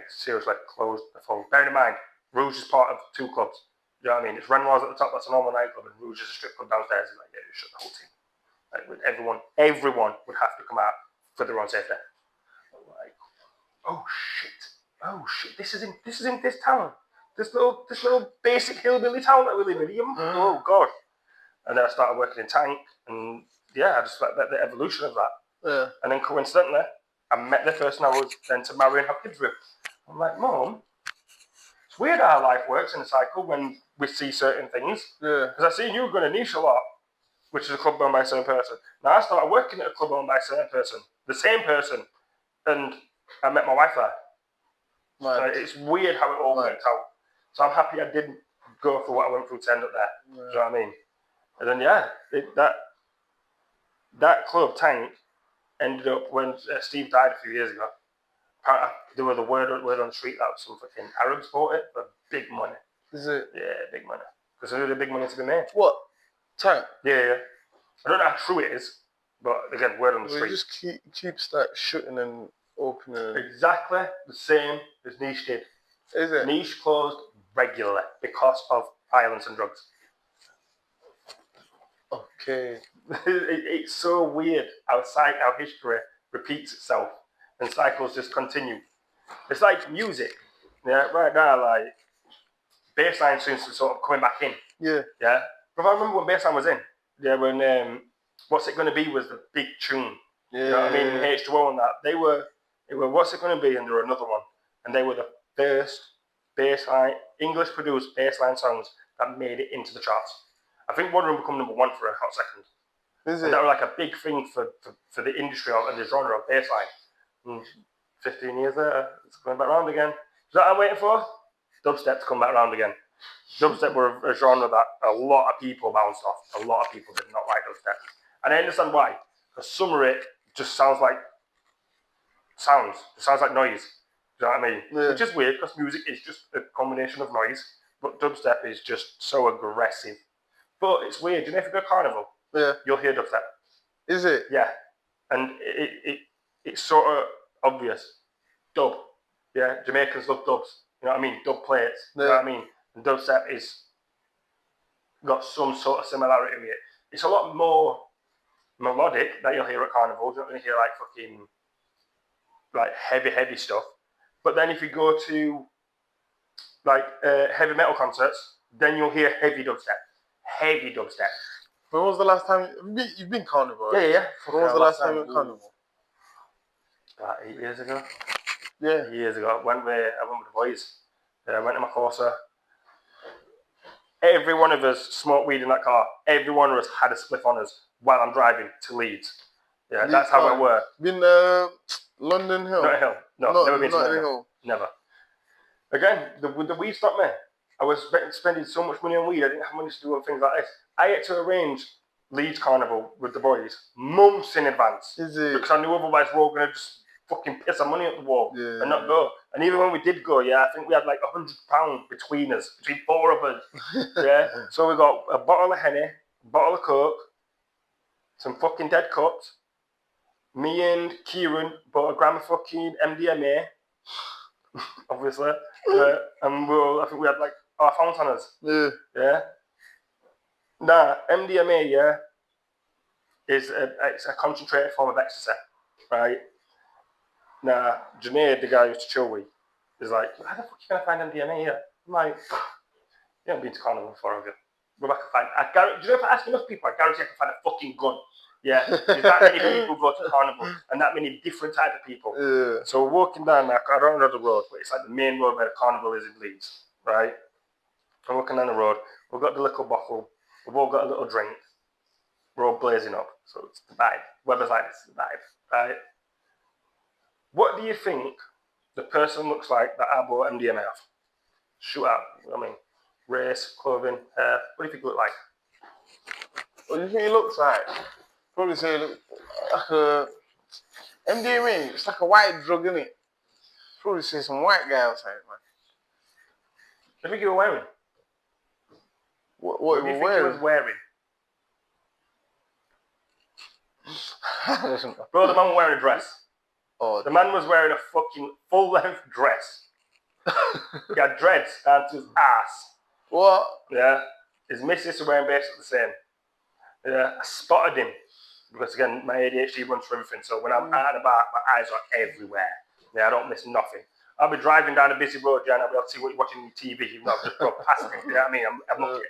Seriously, closed the phone. Bear in mind, Rouge is part of two clubs. You know what I mean? It's Renoir's at the top, that's a normal nightclub, and Rouge is a strip club downstairs. He's like, yeah, you shut the whole team. Everyone would have to come out for their own safety. Like, oh shit, this is in this town. This little basic hillbilly town that we live in. Oh god. And then I started working in Tank, and I just like the evolution of that. Yeah. And then coincidentally, I met the person I was then to marry and have kids with. I'm like, Mom, it's weird how life works in a cycle when we see certain things. Yeah. Because I seen you going to Niche a lot, which is a club owned by a certain person. Now I started working at a club owned by a certain person, the same person, and I met my wife there. Right. It's weird how it all worked out. So I'm happy I didn't go through what I went through to end up there. Yeah. Do you know what I mean? And then that club Tank ended up when Steve died a few years ago. There was a word on the street that was some fucking Arabs bought it for big money. Is it? Yeah, big money. Because there's really big money to be made. What? Tank? Yeah. I don't know how true it is, but again, word on the street. It just keeps like shutting and opening. Exactly the same as Niche did. Is it? Niche closed regularly because of violence and drugs. Okay. It's so weird how history repeats itself and cycles just continue. It's like music. Yeah, right now, like bassline seems to sort of coming back in. Yeah. Yeah. But I remember when bassline was in. Yeah, when What's It Gonna Be was the big tune. Yeah. You know what I mean? H2O and that. They were What's It Gonna Be, and there were another one. And they were the first bassline, English produced bassline songs that made it into the charts. I think one of them became number one for a hot second. Is it? And that was like a big thing for the industry and the genre of bassline. And 15 years later, it's coming back around again. Is that what I'm waiting for? Dubstep to come back around again. Dubstep were a genre that a lot of people bounced off. A lot of people did not like dubstep. And I understand why. Because some of it just sounds like noise. Do you know what I mean? Yeah. Which is weird because music is just a combination of noise. But dubstep is just so aggressive. But it's weird. You know, if you go to Carnival, you'll hear dubstep. Is it? Yeah. And it's sort of obvious. Dub. Yeah. Jamaicans love dubs. You know what I mean? Dub plates. You know what I mean? And dubstep is got some sort of similarity with it. It's a lot more melodic that you'll hear at Carnival. You don't really hear like fucking like heavy stuff. But then if you go to like heavy metal concerts, then you'll hear heavy dubstep. Heavy dubstep. When was the last time you've been Carnival? Right? Yeah. When was the last time you went Carnival? About 8 years ago. Yeah. 8 years ago. I went with the boys. I went to my Corsa. Every one of us smoked weed in that car. Every one of us had a spliff on us while I'm driving to Leeds. Yeah, Leeds that's how it worked. Been London Hill? Not Hill. No, never been to London Hill. Never. Again, the weed stopped me. I was spending so much money on weed, I didn't have money to do things like this. I had to arrange Leeds Carnival with the boys months in advance. Is it? Because I knew otherwise we were going to just fucking piss our money at the wall and not go. And even when we did go, I think we had like £100 between four of us. Yeah. So we got a bottle of Henny, a bottle of Coke, some fucking dead cups. Me and Kieran bought a gram of fucking MDMA, obviously. And I think we had like half ounce on us. Yeah. Nah, MDMA, it's a concentrated form of ecstasy, right? Now, Junaid, the guy who used to chill with, is like, how the fuck are you going to find MDMA here? I'm like, you haven't been to Carnival before, have you? Whether I can find, I guarantee, do you know if I ask enough people, I guarantee I can find a fucking gun. Yeah, there's that many people go to carnival and that many different type of people. Yeah. So we're walking down, like, I don't know the road, but it's like the main road where the carnival is in Leeds, right? I'm walking down the road, we've got the little bottle, we've all got a little drink, we're all blazing up. So it's the vibe. Weather's like this, the vibe, right? What do you think the person looks like that I bought MDMA off? Shoot out, I mean, race, clothing, hair, what do you think it look like? What do you think he looks like? Probably say look like a MDMA. It's like a white drug, innit? Probably say some white guy or something, man. What do you think you were wearing? What do you he think he was wearing? Bro, the man was wearing a dress. Oh, the man was wearing a fucking full-length dress. He had dreads down to his ass. What? Yeah. His missus were wearing basically the same. Yeah. I spotted him. Because again, my ADHD runs for everything. So when I'm out and about, my eyes are everywhere. Yeah, I don't miss nothing. I'll be driving down a busy road, yeah, and I'll be able to see what you're watching on TV. Even though I've just drove past it. You know what I mean? I'm looking.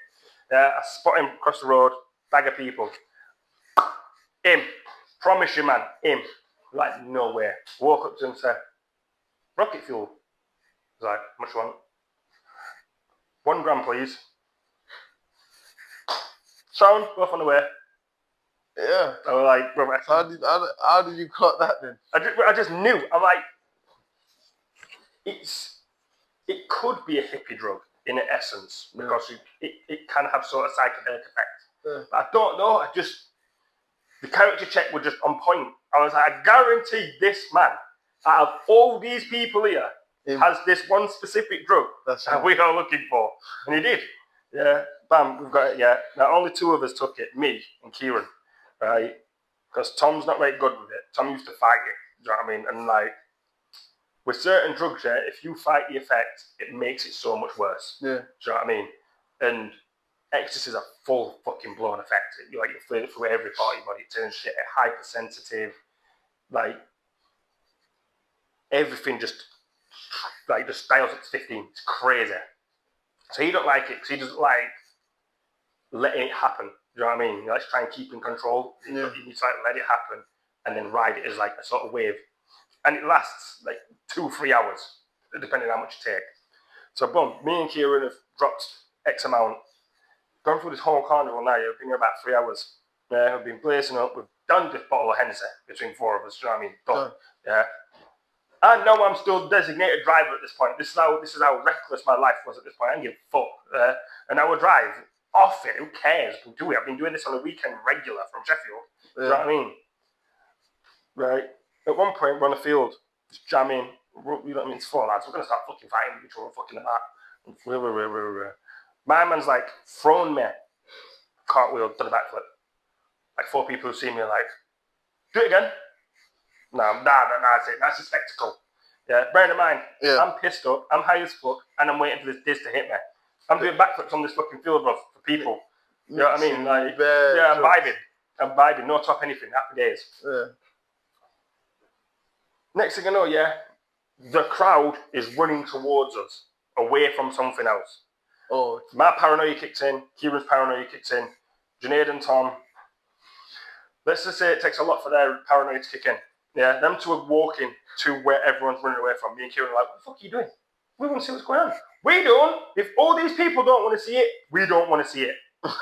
Yeah, I spot him across the road, bag of people. Him. Promise you, man. Him. Like, no way. Walk up to him and say, rocket fuel. He's like, how much you want? 1 gram, please. Sound, both on the way. Yeah. I was like, bro, how did you cut that then? I just knew. I'm like, it could be a hippie drug in essence because it can have sort of psychedelic effects. Yeah. But I don't know. The character check was just on point. I was like, I guarantee this man, out of all these people here, has this one specific drug that we are looking for. And he did. Yeah, bam, we've got it, yeah. Now, only 2 of us took it, me and Kieran, right? Because Tom's not very good with it. Tom used to fight it, do you know what I mean? And like, with certain drugs, yeah, if you fight the effect, it makes it so much worse. Yeah. Do you know what I mean? And ecstasy is a full fucking blown effect. You feel it through every part of your body. It turns shit hypersensitive. Like, everything just dials up to 15. It's crazy. So he don't like it because he doesn't like letting it happen. Do you know what I mean? He likes to try and keep in control. Yeah. You need to like let it happen and then ride it as like a sort of wave. And it lasts like 2-3 hours, depending on how much you take. So boom, me and Kieran have dropped X amount. Gone through this whole carnival now, we've been here about 3 hours. Yeah, we've been blazing up, we've done this bottle of Hennessy between 4 of us, do you know what I mean? Done. Yeah. And now I'm still designated driver at this point. This is how reckless my life was at this point. I didn't give a fuck. And I would drive off it. Who cares? I can do it. I've been doing this on a weekend regular from Sheffield. Yeah. Do you know what I mean? Right. At one point, we're on the field, just jamming. You know what I mean? It's 4 lads. We're going to start fucking fighting with each other, fucking about. My man's like thrown me, cartwheel, done a backflip. Like 4 people who see me are like, do it again. No, that's it. That's a spectacle. Yeah, bear in mind, I'm pissed up, I'm high as fuck, and I'm waiting for this disc to hit me. I'm doing backflips on this fucking field, bro, for people. You know what I mean? Like, yeah, I'm vibing, no top anything, happy days. Yeah. Next thing I know, yeah, the crowd is running towards us, away from something else. Oh. My paranoia kicks in, Kieran's paranoia kicks in, Junaid and Tom. Let's just say it takes a lot for their paranoia to kick in. Yeah, them 2 are walking to where everyone's running away from. Me and Kieran are like, what the fuck are you doing? We want to see what's going on. We don't. If all these people don't want to see it, we don't want to see it.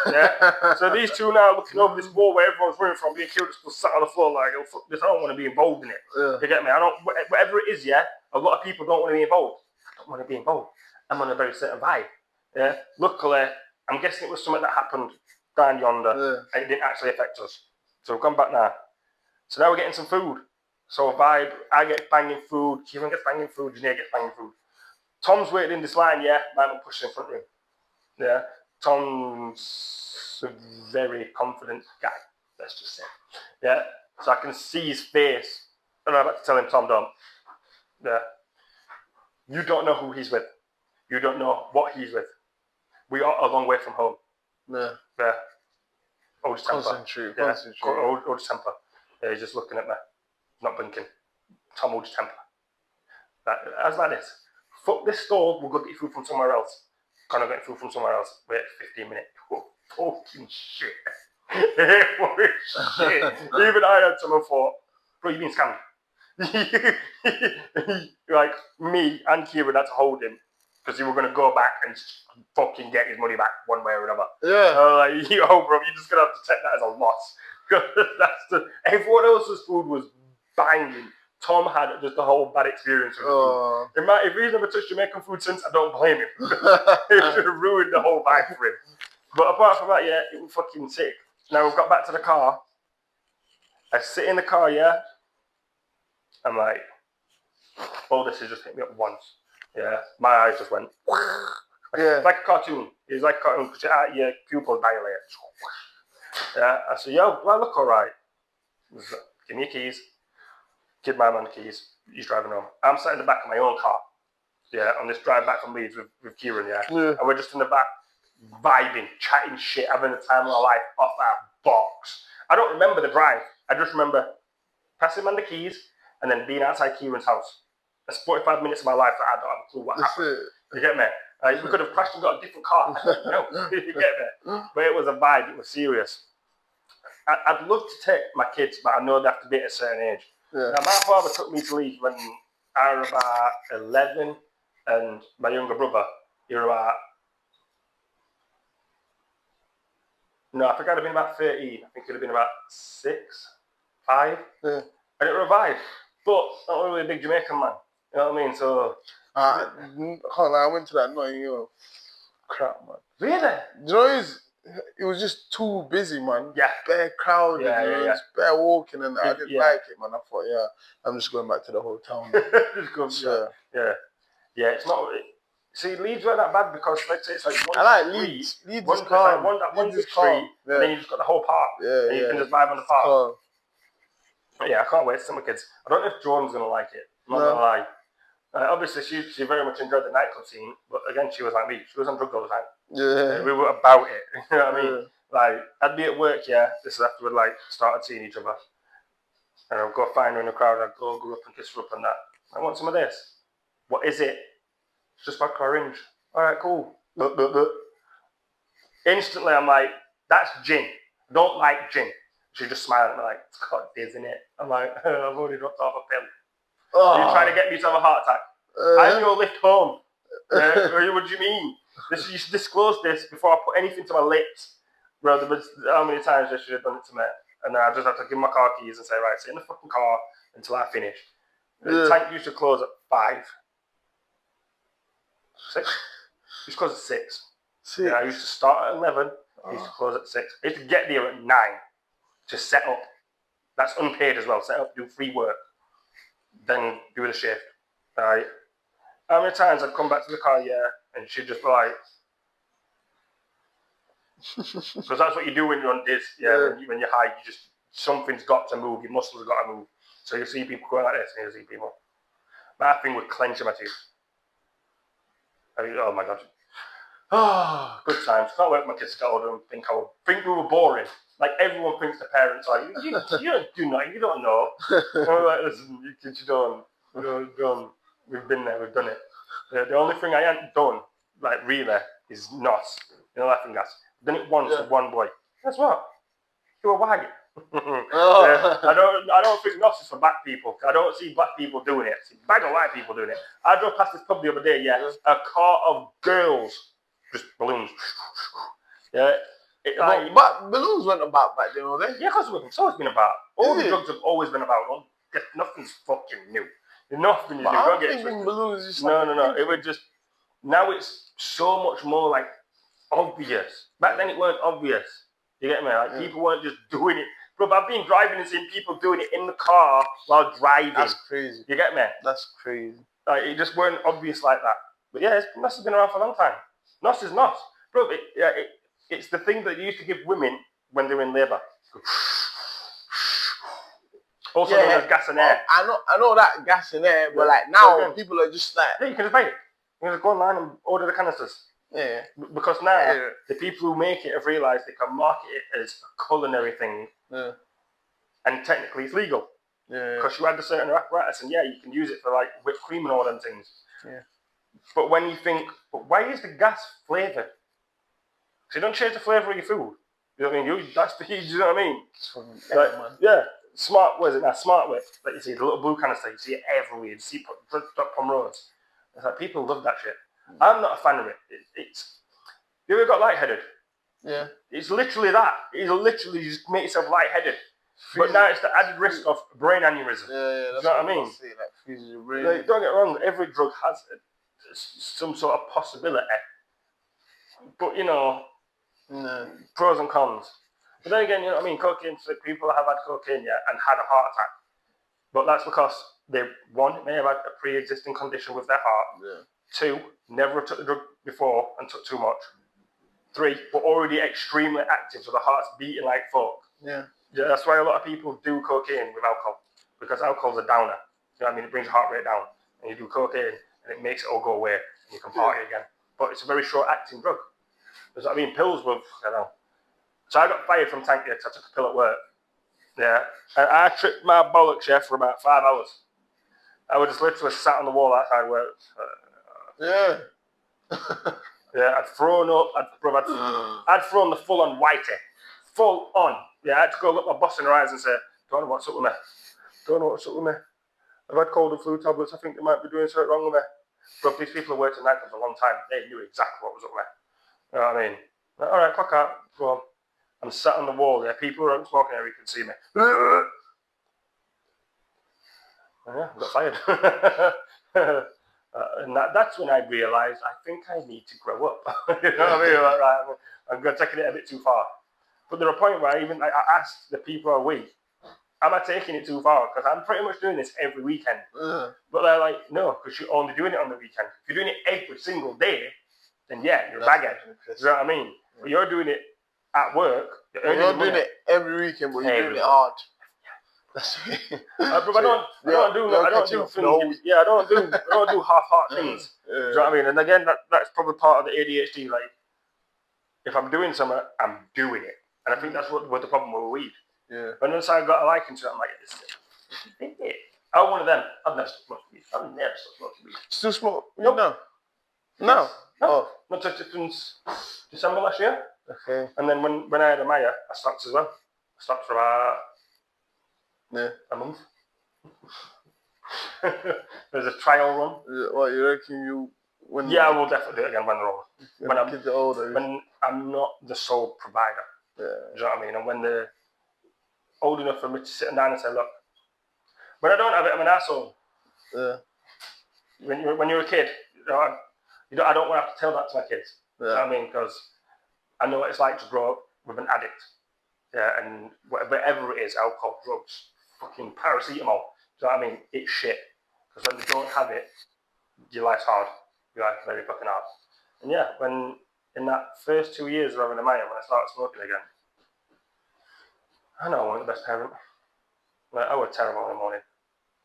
Yeah. So these 2 now looking over this wall where everyone's running from. Me and Kieran just sat on the floor like, oh fuck this, I don't want to be involved in it. Yeah. You get me? Whatever it is, yeah, a lot of people don't want to be involved. I don't want to be involved. I'm on a very certain vibe. Yeah. Luckily, I'm guessing it was something that happened down yonder and it didn't actually affect us. So we've gone back now. So now we're getting some food. So vibe, I get banging food, Kieran gets banging food, Janae gets banging food. Tom's waiting in this line, yeah, I'm pushing in front of him. Yeah. Tom's a very confident guy, let's just say. Yeah. So I can see his face. And I'm about to tell him, Tom, don't. Yeah. You don't know who he's with. You don't know what he's with. We are a long way from home. Yeah. Yeah. Hold his temper. Concentrate. Hold his temper. Yeah, he's just looking at me. Not blinking. Tom, hold his temper. How's like this? Fuck this stall, we'll go get food from somewhere else. Can't get food from somewhere else. Wait 15 minutes. Whoa, fucking shit. It was shit. Even I had someone thought, bro, you been scammed. Like me and Kieran had to hold him because he were going to go back and fucking get his money back one way or another. Yeah. Like, bro, you're just going to have to take that as a loss. Everyone else's food was banging. Tom had just the whole bad experience with the food. If he's never touched Jamaican food since, I don't blame him. It should have ruined the whole vibe for him. But apart from that, yeah, it was fucking sick. Now we've got back to the car. I sit in the car, yeah. I'm like, oh, this has just hit me up once. Yeah, my eyes just went. Like a cartoon. It's like a cartoon because your pupils dilate. Yeah, I said, yo, do I look alright? Give me your keys. Give my man the keys. He's driving home. I'm sat in the back of my own car. Yeah, on this drive back from Leeds with Kieran, yeah. And we're just in the back, vibing, chatting shit, having the time of our life off our box. I don't remember the drive. I just remember passing man the keys and then being outside Kieran's house. That's 45 minutes of my life that I don't have a clue what happened. You get me? We could have crashed and got a different car. No, you get me? But it was a vibe. It was serious. I'd love to take my kids, but I know they have to be at a certain age. Yeah. Now, my father took me to Leeds when I was about 11, and my younger brother, he was about... No, I think I'd have been about 13. I think it'd have been about 6, 5. Yeah. And it was a vibe. But not really a big Jamaican man. You know what I mean? So... I went to that Notting Hill. Crap, man. Really? Do you know it was just too busy, man. Yeah. Bare crowded, bare walking, and I didn't like it, man. I thought, I'm just going back to the hotel. Yeah, it's not... See, Leeds weren't that bad because, let's say, it's like one I like street. Leeds. Leeds is calm. One big street, and then you just got the whole park. And you can just vibe on the park. But yeah, I can't wait to see my kids. I don't know if Joan's going to like it. I'm not going to lie. Obviously, she very much enjoyed the nightclub scene, but again, she was like me. She was on drugs all the time. Yeah. We were about it. You know what I mean? Like, I'd be at work, this is after we'd like started seeing each other. And I'd go find her in the crowd, I'd go up and kiss her up and that. I want some of this. What is it? It's just vodka orange. Alright, cool. Instantly, I'm like, that's gin. I don't like gin. She just smiled at me like, it's got fizz in it. I'm like, I've already dropped off a pill. Are you trying to get me to have a heart attack? I'm your lift home. What do you mean? You should disclose this before I put anything to my lips. Bro, there was how many times they should have done it to me. And then I just have to give my car keys and say, right, sit in the fucking car until I finish. The tank used to close at 5. 6? It used to close at 6. Yeah, I used to start at 11. I used to close at 6. I used to get there at 9 to set up. That's unpaid as well. Set up, do free work. Then do the shift. Right? How many times I'd come back to the car, and she'd just be like, because that's what you do when you're on dis, when you're high, something's got to move, your muscles have got to move. So you see people going like this, and you see people. My thing would clench in my teeth. Oh my god. Oh, good times. Can't wait for my kids to get older and think we were boring. Like everyone thinks the parents are, you don't do nothing, you don't know. I'm like, listen, you don't. We've been there, we've done it. The only thing I ain't done, like really, is NOS. You know, laughing gas. I've done it once with one boy. Guess what? You were white. I don't think NOS is for black people. I don't see black people doing it. I see a bag of white people doing it. I drove past this pub the other day, a car of girls, just balloons. But balloons weren't about back then, were they? Yeah, because it's always been about. All the drugs have always been about. Nothing's fucking new. Nothing is new. I'm thinking balloons is No. It would just... Now it's so much more like obvious. Back then it weren't obvious. You get me? Like people weren't just doing it. Bro, I've been driving and seen people doing it in the car while driving. That's crazy. You get me? That's crazy. Like it just weren't obvious like that. But yeah, NOS has been around for a long time. NOS is NOS. Bro, it's the thing that you used to give women when they were in labour. Also known as gas and air. I know that gas and air, but like now people are just like... Yeah, you can just buy it. You can just go online and order the canisters. Yeah. Because now the people who make it have realised they can market it as a culinary thing. Yeah. And technically it's legal. Yeah. Because you add a certain apparatus and you can use it for like whipped cream and all them things. Yeah. But when you think, but why is the gas flavoured? So you don't change the flavour of your food. You know what I mean? That's the huge, you know what I mean? Man. Yeah. Smart, what is it now? Smart whip. Like you see, the little blue canister, you see it everywhere. You see it up on roads. It's like people love that shit. I'm not a fan of it. It's. You ever got lightheaded? Yeah. It's literally that. It's literally just make yourself lightheaded. But now it's the added risk of brain aneurysm. Yeah, that's you know what I mean? Say, like, freezes your brain. Like, don't get wrong, every drug has some sort of possibility. But, you know, pros and cons. But then again, you know what I mean? Cocaine, people have had cocaine, yeah, and had a heart attack. But that's because they, one, may have had a pre-existing condition with their heart. Yeah. Two, never took the drug before and took too much. Three, were already extremely active, so the heart's beating like fuck. Yeah. Yeah, that's why a lot of people do cocaine with alcohol, because alcohol's a downer. You know what I mean? It brings your heart rate down. And you do cocaine, and it makes it all go away, and you can party again. But it's a very short-acting drug. That's what I mean. Pills were, I don't know. So I got fired from Tank because I took a pill at work. Yeah. And I tripped my bollocks, yeah, for about 5 hours. I was just literally sat on the wall outside work. Yeah. Yeah, I'd thrown up. I'd thrown the full-on whitey. Full on. Yeah, I had to go look my boss in the eyes and say, don't know what's up with me. Don't know what's up with me. I've had cold and flu tablets. I think they might be doing something wrong with me. But these people have worked in nightclubs for a long time. They knew exactly what was up with me. You know what I mean? Like, all right, clock out. Go on. I'm sat on the wall. Yeah, people who aren't smoking area can see me. And yeah, I got fired. And that's when I realised I think I need to grow up. You know what I mean? Like, right, I'm taking it a bit too far. But there are a point where I asked the people I'm with, am I taking it too far? Because I'm pretty much doing this every weekend. But they're like, no, because you're only doing it on the weekend. If you're doing it every single day, then yeah, you're a baghead. You know what I mean? But you're doing it at work. You're doing it every weekend, but you're doing it hard. That's it. I don't do half-heart things. Do you know what I mean? And again, that's probably part of the ADHD. Like, if I'm doing something, I'm doing it. And I think that's what the problem with weed. Yeah. When once I got a liking to it, I'm like, I'm one of them. I've never smoked weed. Still smoke? Nope. No. No. Oh. Not touched it since December last year. Okay. And then when I had a Maya, I stopped as well. I stopped for about a month. There's a trial run. What, you reckon I will definitely do it again when they're older. When kids are older. When I'm not the sole provider. Yeah. Do you know what I mean? And when they're old enough for me to sit them down and say, look, when I don't have it, I'm an asshole. Yeah. When you're a kid, I don't want to have to tell that to my kids. Yeah. You know what I mean? Because I know what it's like to grow up with an addict. Yeah, and whatever it is, alcohol, drugs, fucking paracetamol. Do you know what I mean? It's shit. Because when they don't have it, your life's hard. Your life's very fucking hard. And yeah, when in that first 2 years of having a Maya, when I started smoking again, I know I wasn't the best parent. Like, I was terrible in the morning.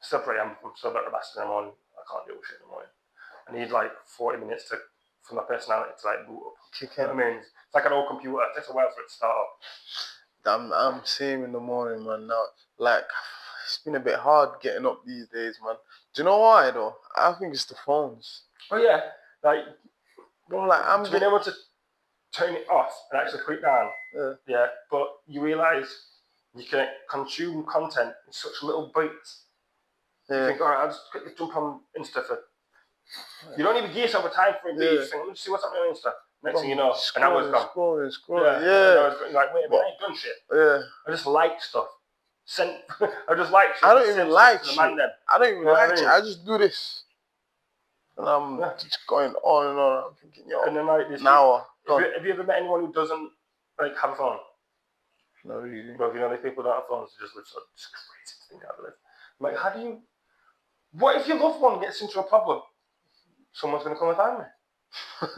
Still pretty am. I'm still a bit of a bastard in the morning. I can't do shit in the morning. I need like 40 minutes for my personality to like boot up. Kick in. You know what I mean? It's like an old computer. It takes a while for it to start up. I'm same in the morning, man. Now, like, it's been a bit hard getting up these days, man. Do you know why though? I think it's the phones. Oh yeah, like, bro, like I'm being able to turn it off and actually put it down. Yeah, but you realise you can consume content in such little bites. Yeah. You think, all right, I'll just quickly jump on Insta for. You don't even give yourself a time for it. You just think, let me see what's happening on Insta. Next thing you know, an hour's gone. Scrolling. Yeah. Like, wait a minute, I ain't done shit. Yeah. I just like stuff. I just like shit. I don't even like shit. I don't even like shit. I just do this. And I'm just going on and on. I'm thinking, yo, and then like this now. Have you ever met anyone who doesn't like have a phone? No, really. But you know, these people don't have phones, they just live so crazy thing out of it. I'm like, how do you? What if your loved one gets into a problem? Someone's gonna come and find me. Bro,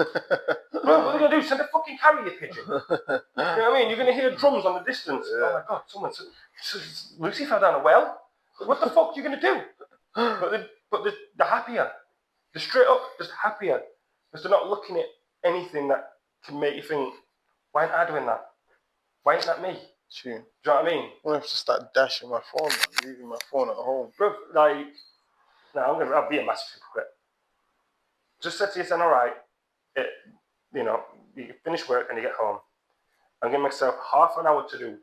what are they gonna do? Send a fucking carrier pigeon? You know what I mean? You're gonna hear drums on the distance. Oh my god, Lucy fell down a well. What the fuck are you gonna do? But they're happier. They're straight up just happier because they're not looking at anything that can make you think, why aren't I doing that? Why ain't that me? True. Do you know what I mean? I'm gonna have to start dashing my phone, man, leaving my phone at home. Bro, like, no, I'll be a massive hypocrite. Just say to yourself, all right, you know, you finish work and you get home. I'm giving myself half an hour to do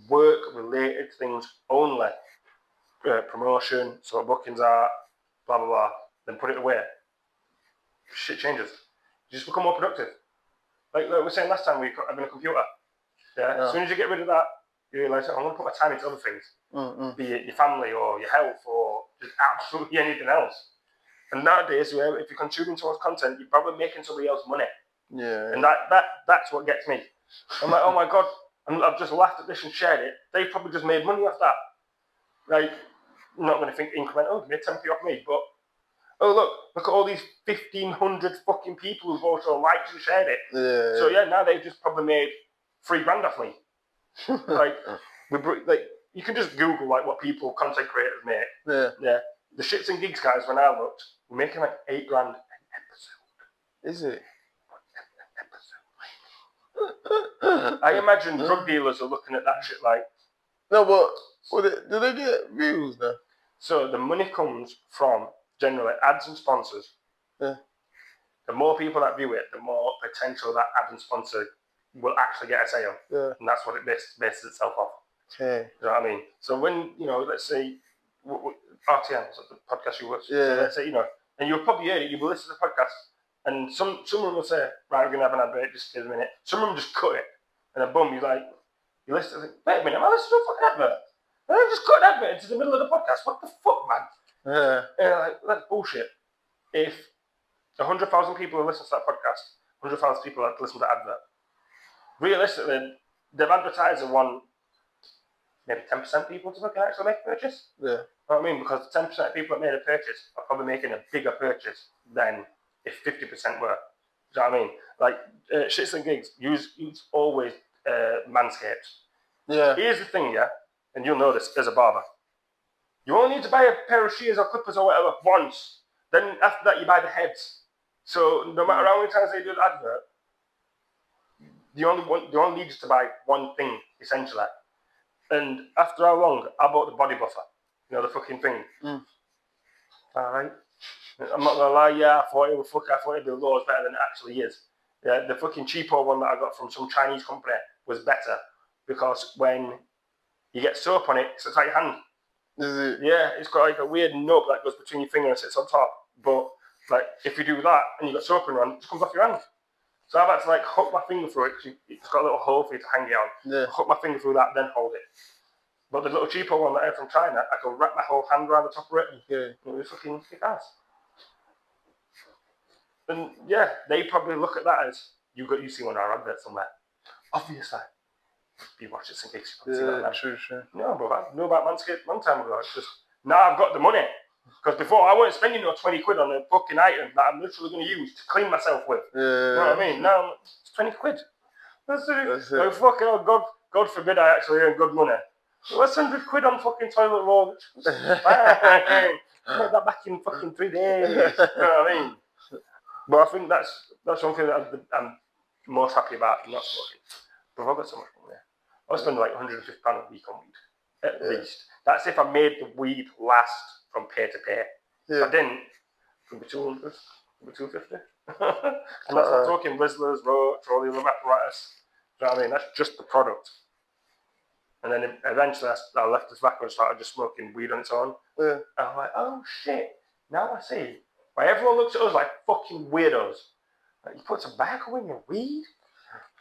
work-related things only. Promotion, so what bookings are, blah, blah, blah. Then put it away. Shit changes. You just become more productive. Like we were saying last time, having a computer. Yeah? As soon as you get rid of that, you realise, I'm going to put my time into other things. Be it your family or your health or just absolutely anything else. And nowadays, if you're consuming so much content, you're probably making somebody else money. Yeah. And that's what gets me. I'm like, oh my God, I've just laughed at this and shared it. They probably just made money off that. Like, I'm not going to think incremental, they made 10p off me, but oh look at all these 1,500 fucking people who've also liked and shared it. Yeah. So yeah, now they've just probably made $3,000 off me. like you can just Google like what people, content creators make. Yeah. Yeah. The Shits and Gigs guys, when I looked, were making like $8,000 an episode. Is it? I imagine drug dealers are looking at that shit like. No, but do they get views though? So the money comes from generally ads and sponsors. Yeah. The more people that view it, the more potential that ad and sponsor will actually get a sale. Yeah. And that's what it bases itself off. Okay. You know what I mean? So when, let's say, RTM, so the podcast you watch, yeah. So let's say, and you'll probably hear it, you will listen to the podcast, and some of them will say, right, we're going to have an advert, just give a minute. Some of them just cut it, and then boom, you listen to it, wait a minute, am I listening to a fucking advert? And I just cut an advert into the middle of the podcast. What the fuck, man? Yeah. And that's bullshit. If 100,000 people have listened to that podcast, 100,000 people have listened to the advert, realistically, the advertiser want maybe 10% people to actually make a purchase. Yeah. You know what I mean? Because 10% of people that made a purchase are probably making a bigger purchase than if 50% were. Do you know what I mean? Like, Shits and Gigs, use always Manscaped. Yeah. Here's the thing, yeah? And you'll know this as a barber. You only need to buy a pair of shears or clippers or whatever once. Then after that, you buy the heads. So no matter how many times they do the advert, you only need to buy one thing, essentially. And after how long, I bought the body buffer. The fucking thing. Alright. I'm not gonna lie, yeah, I thought it'd be loads better than it actually is. Yeah, the fucking cheaper one that I got from some Chinese company was better because when you get soap on it, it sits like your hand. Is it? Yeah, it's got like a weird nub that goes between your finger and sits on top. But like if you do that and you got soap in your hand, it just comes off your hand. So I've had to like hook my finger through it because it's got a little hole for you to hang it on. Yeah. Hook my finger through that, then hold it. But the little cheaper one that I had from China, I could wrap my whole hand around the top of it. Yeah. It was fucking kick ass. And yeah, they probably look at that as you see one of our adverts somewhere. Obviously, you watch this in case you see that. True. No, bro, I knew about Manscaped a long time ago. It's just now I've got the money. Because before I wasn't spending 20 quid on a fucking item that I'm literally going to use to clean myself with. Yeah. You know what I mean? Now it's 20 quid. That's it. Like, fucking God forbid I actually earn good money. What's 100 quid on fucking toilet roll? Make that back in fucking 3 days. You know what I mean? But I think that's something that I'm most happy about not smoking. But I've got so much money. I was spending like £150 a week on weed. At least. That's if I made the weed last from pay to pay. Yeah. If I didn't, it would be 200, it would be 250. And that's not talking Rizzlers, Roach, all the other apparatus. Do you know what I mean? That's just the product. And then eventually I left the tobacco and started just smoking weed on its own. Yeah. And I'm like, oh shit, now I see why everyone looks at us like fucking weirdos. Like, you put tobacco in your weed?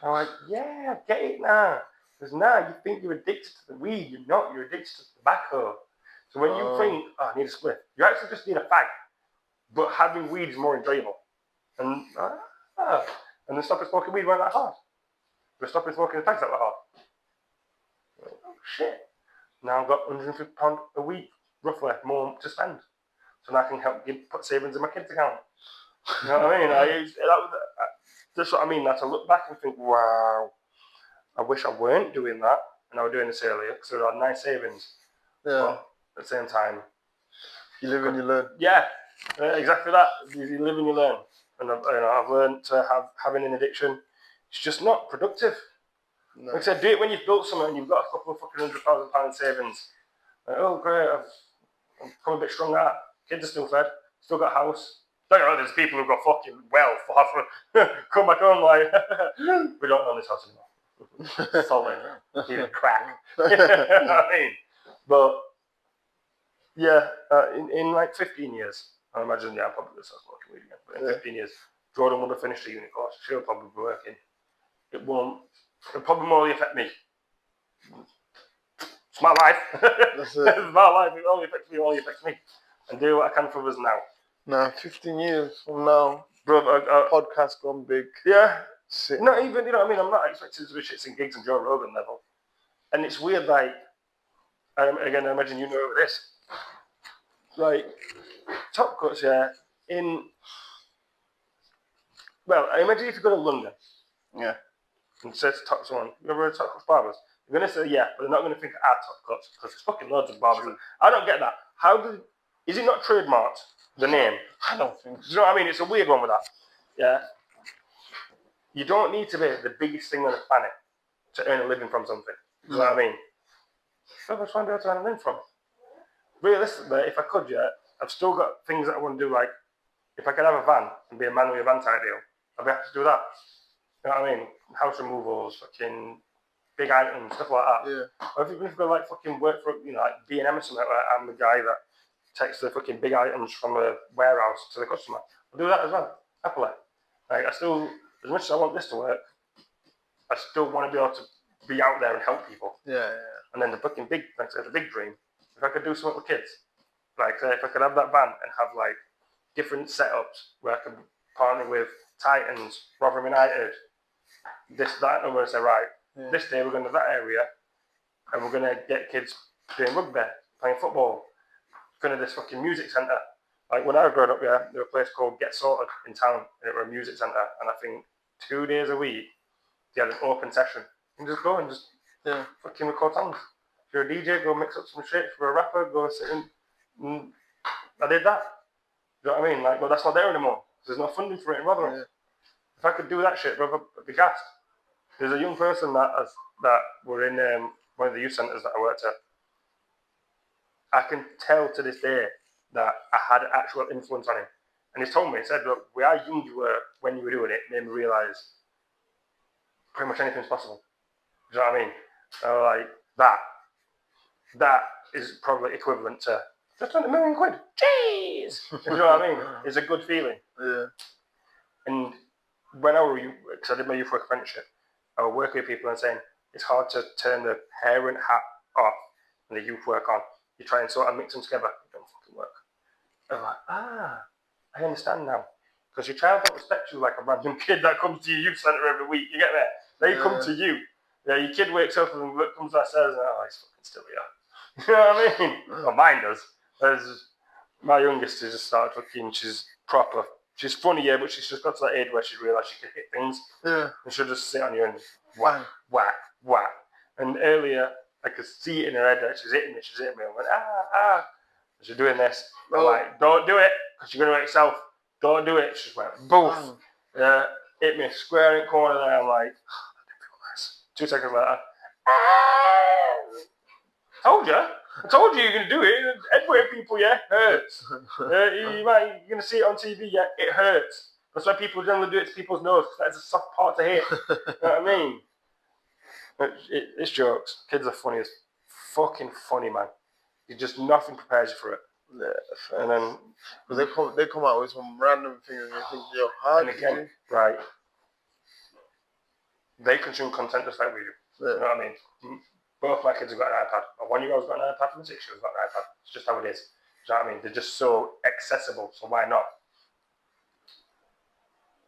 I'm like, yeah, I get it now. Because now you think you're addicted to the weed. You're not, you're addicted to tobacco. So when you think, oh, I need a spliff, you actually just need a fag. But having weed is more enjoyable. And then stopping smoking weed weren't that hard. But stopping smoking the fags that were hard. Like, oh shit. Now I've got £150 a week, roughly, more to spend. So now I can put savings in my kids' account. You know what I mean? That's what I mean. Now to look back and think, wow, I wish I weren't doing that. And I was doing this earlier because I had nice savings. Yeah. But at the same time, you live and you learn. Yeah, exactly that. You live and you learn. And I've learned to having an addiction. It's just not productive. No. Like I said, do it when you've built something and you've got a couple of fucking £100,000 savings. Like, oh great, I'm become a bit stronger. Kids are still fed. Still got a house. Don't you know, there's people who've got fucking wealth come back home like, we don't own this house anymore. Solid. Need a crack. You know what I mean? But, yeah, in like 15 years, I imagine, I'm probably going to start smoking weed again. But in 15 years, Jordan would have finished the uni course. She'll probably be working. It'll probably more affect me. It's my life. It's my life. It only affects me, And do what I can for others now. Nah, 15 years from now, bro, podcast gone big. Yeah. Not even, you know what I mean? I'm not expecting to do shits and gigs and Joe Rogan level. And it's weird, like, again, I imagine you know this. Like, top cuts, yeah, well, I imagine if you go to London. Yeah. And say to top someone, you ever heard of top cuts barbers? They're going to say, yeah, but they're not going to think of our top cuts because there's fucking loads of barbers. Sure. I don't get that. Is it not trademarked, the name? I don't think so. Do you know what I mean? It's a weird one with that. Yeah. You don't need to be the biggest thing on the planet to earn a living from something. Do you know what I mean? So I'm trying to be able to earn a living from it. Realistically, if I could, yeah, I've still got things that I want to do, like, if I could have a van and be a man with a van type deal, I'd be happy to do that. You know what I mean? House removals, fucking big items, stuff like that. Yeah. Or if you go like fucking work for, you know, like B&M or something like that, I'm the guy that takes the fucking big items from a warehouse to the customer. I'll do that as well, happily. Like, I still, as much as I want this to work, I still want to be able to be out there and help people. Yeah. And then the fucking big, like I said, the big dream, if I could do something with kids, like say if I could have that van and have like different setups where I could partner with Titans, Rotherham United, this, that, and we're going to say, right, this day we're going to that area and we're going to get kids doing rugby, playing football, going to this fucking music centre. Like when I was growing up, yeah, there was a place called Get Sorted in town, and it was a music centre, and I think 2 days a week they had an open session. And just go and just fucking record songs. If you're a DJ, go mix up some shit. If you're a rapper, go sit in. I did that. Do you know what I mean? Like, well, that's not there anymore. There's no funding for it in Rotherham. Yeah. If I could do that shit, brother, I'd be gassed. There's a young person that were in one of the youth centres that I worked at. I can tell to this day that I had actual influence on him. And he's told me, he said, look, how young you were when you were doing it made me realise pretty much anything's possible. Do you know what I mean? Like, that is probably equivalent to just £1 million. Jeez! You know what I mean? It's a good feeling. Yeah. And when I was, because I did my youth work apprenticeship, I would work with people and saying, it's hard to turn the parent hat off and the youth work on. You try and sort of mix them together, it don't fucking work. I'm like, I understand now. Because your child don't respect you like a random kid that comes to your youth centre every week. You get me? They come to you. Yeah, your kid wakes up and comes downstairs and he's fucking still here. You know what I mean? Well, mine does. My youngest has just started fucking, she's proper. She's funny, yeah, but she's just got to that age where she realised she can hit things. Yeah. And she'll just sit on you and whack, whack, whack. And earlier, I could see it in her head that she's hitting me. I went, And she's doing this. I'm like, don't do it, because you're going to hurt yourself. Don't do it. She just went, boof. Hit me square in the corner there. I'm like, that didn't feel nice. 2 seconds later, I told you you're going to do it. Headway people, yeah, hurts. You're going to see it on TV, yeah, it hurts. That's why people generally do it to people's nose, because that's a soft part to hit. You know what I mean? It's jokes. Kids are funny as fucking funny, man. Just nothing prepares you for it. Yeah, and then because they come out with some random thing and you think, yo, how and again, right? They consume content just like we do. Yeah. You know what I mean? Both my kids have got an iPad. My 1-year-old's got an iPad, and my 6-year-old's got an iPad. It's just how it is. Do you know what I mean? They're just so accessible, so why not?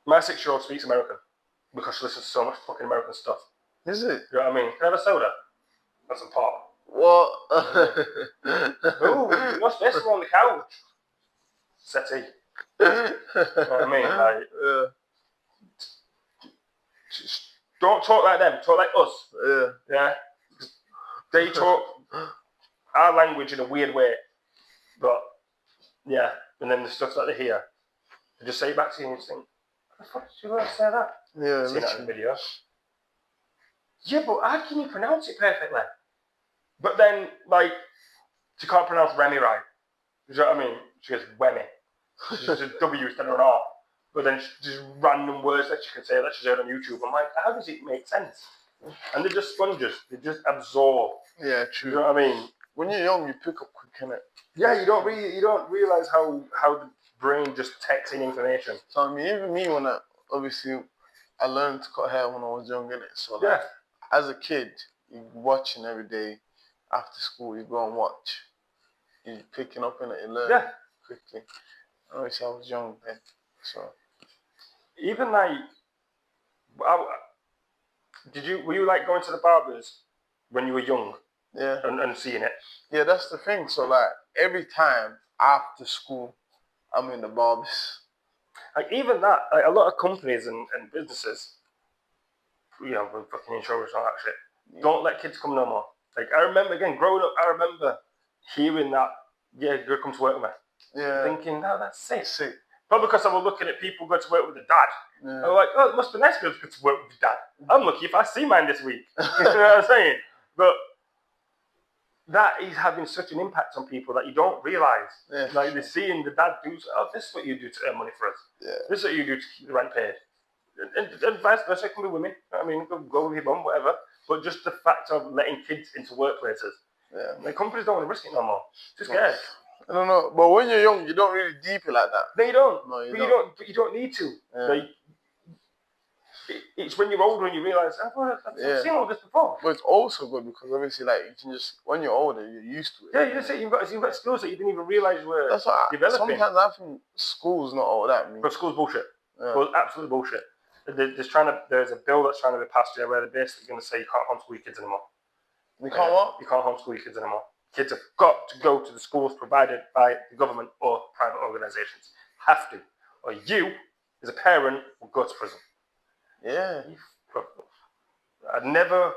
My 6-year-old speaks American because she listens to so much fucking American stuff. Is it? You know what I mean? Can I have a soda? And some pop. What? Ooh, what's this on the couch? Settee. You know what I mean? Like, don't talk like them. Talk like us. Yeah. They talk our language in a weird way, but yeah. And then the stuff that they hear, they just say it back to you and you think, "What the fuck did you want to say that?" Yeah. Seen that in the video. Yeah, but how can you pronounce it perfectly? But then, like, she can't pronounce Remy right. You know what I mean? She goes, Wemmy. Just a W instead of an R. But then just random words that she can say that she's heard on YouTube. I'm like, how does it make sense? And they're just sponges. They just absorb. Yeah, true. You know what I mean? When you're young, you pick up quick, innit? Yeah, you don't realize how the brain just takes in information. So I mean, even me, when I learned to cut hair when I was young, innit? So like, as a kid, you're watching every day. After school, you go and watch. You're picking up in it, you learn quickly. Obviously, I was young then, so. Even like, were you like going to the barbers when you were young? Yeah. And seeing it? Yeah, that's the thing. So like, every time after school, I'm in the barbers. Like even that, like a lot of companies and businesses, with fucking insurance and all that shit, don't let kids come no more. Like I remember again, growing up, I remember hearing that, girl come to work with me. Yeah. Thinking, no, that's sick. Probably because I was looking at people going to work with the dad. Yeah. I was like, oh, it must be nice to go to work with the dad. I'm lucky if I see mine this week. You know what I'm saying? But that is having such an impact on people that you don't realise. Yeah, like they're seeing the dad do, this is what you do to earn money for us. Yeah. This is what you do to keep the rent paid. And vice versa, it can be women. I mean, go with your mum, whatever. But just the fact of letting kids into workplaces. Yeah. Like companies don't want to risk it no more. Just scared. I don't know, but when you're young, you don't really deep it like that. No, you don't. No, you but don't. You don't need to. Yeah. Like, it's when you're older and you realise, I've seen all this before. But it's also good because obviously, like, you can just, when you're older, you're used to it. Yeah, you just say you've got skills that you didn't even realise you were developing. Sometimes I think school's not all that. But school's bullshit. Yeah. School's absolute bullshit. There's a bill that's trying to be passed here where they're basically going to say you can't homeschool your kids anymore. You can't what? You can't homeschool your kids anymore. Kids have got to go to the schools provided by the government or private organisations. Have to. Or you, as a parent, will go to prison. Yeah. I never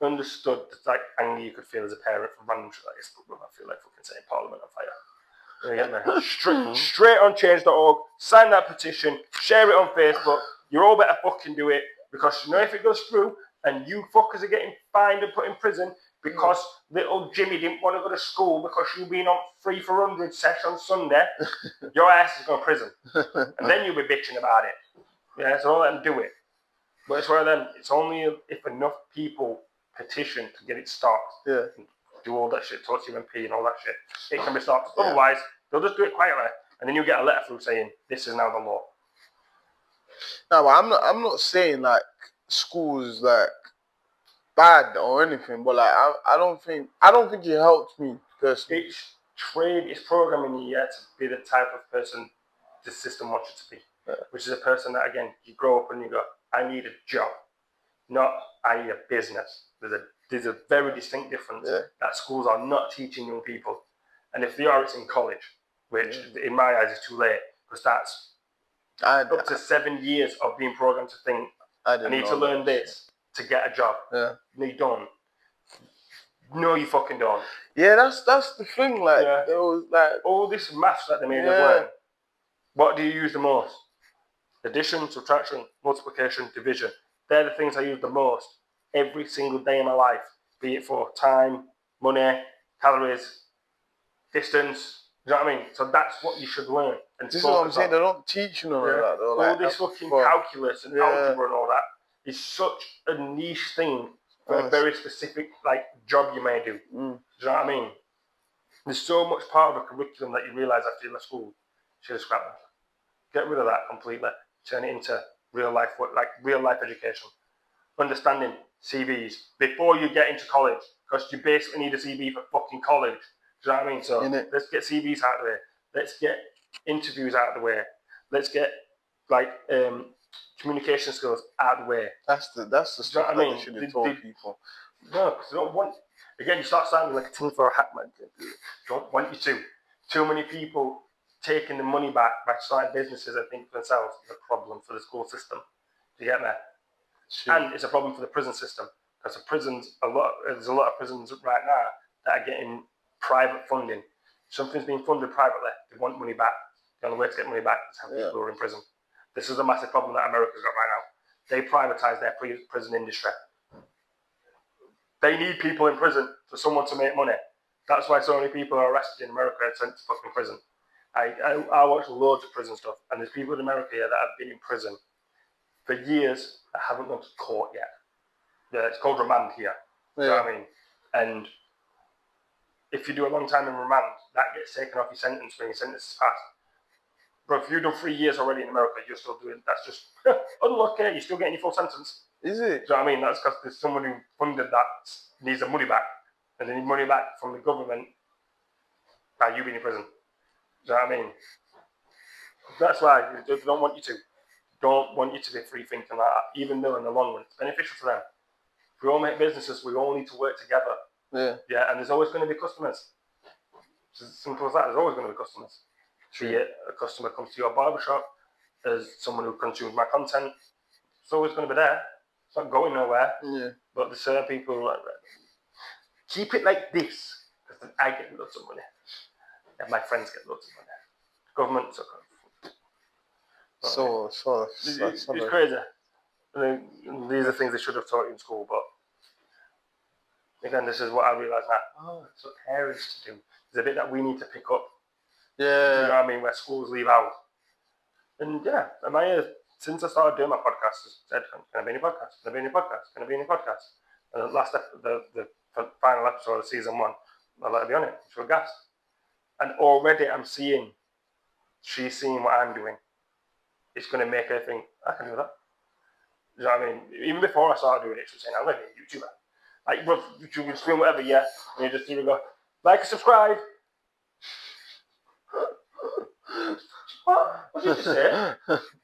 understood the anger you could feel as a parent from random shit like this. I feel like fucking setting Parliament on fire. You get me? Straight on change.org, sign that petition, share it on Facebook. You all better fucking do it because you know if it goes through and you fuckers are getting fined and put in prison because little Jimmy didn't want to go to school because you've been on 3 for 100 sesh on Sunday, your ass is going to prison. And then you'll be bitching about it. Yeah, so don't let them do it. But it's one of them, it's only if enough people petition to get it stopped. Yeah. Do all that shit, talk to your MP and all that shit. It can be stopped. Yeah. Otherwise, they'll just do it quietly. And then you get a letter through saying, this is now the law. No, but I'm not saying like school's like bad or anything, but like I don't think it helped me personally. It's programming you to be the type of person the system wants you to be. Yeah. Which is a person that, again, you grow up and you go, I need a job, not I need a business. There's a very distinct difference that schools are not teaching young people. And if they are, it's in college, which in my eyes is too late because that's up to 7 years of being programmed to think, I need to learn this to get a job. Yeah. No, you don't. No, you fucking don't. Yeah, that's the thing. Like, there was like all this maths that they made us learn. What do you use the most? Addition, subtraction, multiplication, division. They're the things I use the most every single day in my life. Be it for time, money, calories, distance. You know what I mean? So that's what you should learn. And this is what I'm saying. They don't teach you none of that. Though. All this fucking calculus and algebra and all that is such a niche thing for a very specific job you may do. Do you know what I mean? There's so much part of a curriculum that you realise after you left school. Should have scrapped that. Get rid of that completely. Turn it into real life work, real life education. Understanding CVs before you get into college, because you basically need a CV for fucking college. Do you know what I mean? So let's get CVs out of the way. Let's get interviews out of the way. Let's get communication skills out of the way. That's the stuff that they should have taught people. No, because they don't want. Again, you start sounding like a tinfoil hat man. Don't want you to. Too many people taking the money back by starting businesses and thinking for themselves is a problem for the school system. Do you get that? Sure. And it's a problem for the prison system because there's a lot of prisons right now that are getting private funding. Something's being funded privately. They want money back. The only way to get money back is to have people who are in prison. This is a massive problem that America's got right now. They privatise their prison industry. They need people in prison for someone to make money. That's why so many people are arrested in America and sent to fucking prison. I watch loads of prison stuff, and there's people in America here that have been in prison for years that haven't gone to court yet. Yeah, it's called remand here. Yeah. You know what I mean? And if you do a long time in remand, that gets taken off your sentence when your sentence is passed. But if you've done 3 years already in America, you're still doing, that's just unlucky, you're still getting your full sentence. Is it? Do you know what I mean? That's because there's someone who funded that needs the money back. And they need money back from the government by you being in prison. Do you know what I mean? That's why they don't want you to. Don't want you to be free thinking like that, even though in the long run it's beneficial to them. If we all make businesses, we all need to work together. Yeah. Yeah, and there's always going to be customers. It's as simple as that. There's always going to be customers. Be it a customer comes to your barbershop, as someone who consumes my content, it's always going to be there. It's not going nowhere. Yeah. But there's certain people like, keep it like this, because then I get loads of money. And my friends get loads of money. Governments are it's crazy. I mean, these are things they should have taught you in school, but again, this is what I realise now. Oh, it's what parents to do. There's a bit that we need to pick up. Yeah. You know what I mean? Where schools leave out. And yeah, since I started doing my podcast, I said, can I be in your podcast? Can I be in your podcast? Can I be in your podcast? And the final episode of season 1, I let her be on it. She was a guest. And already I'm seeing, she's seeing what I'm doing. It's going to make her think, I can do that. You know what I mean? Even before I started doing it, she was saying, I'm going to be a YouTuber. Like, bro, YouTube, stream, whatever, yeah. And you just even go, like and subscribe. What did you say?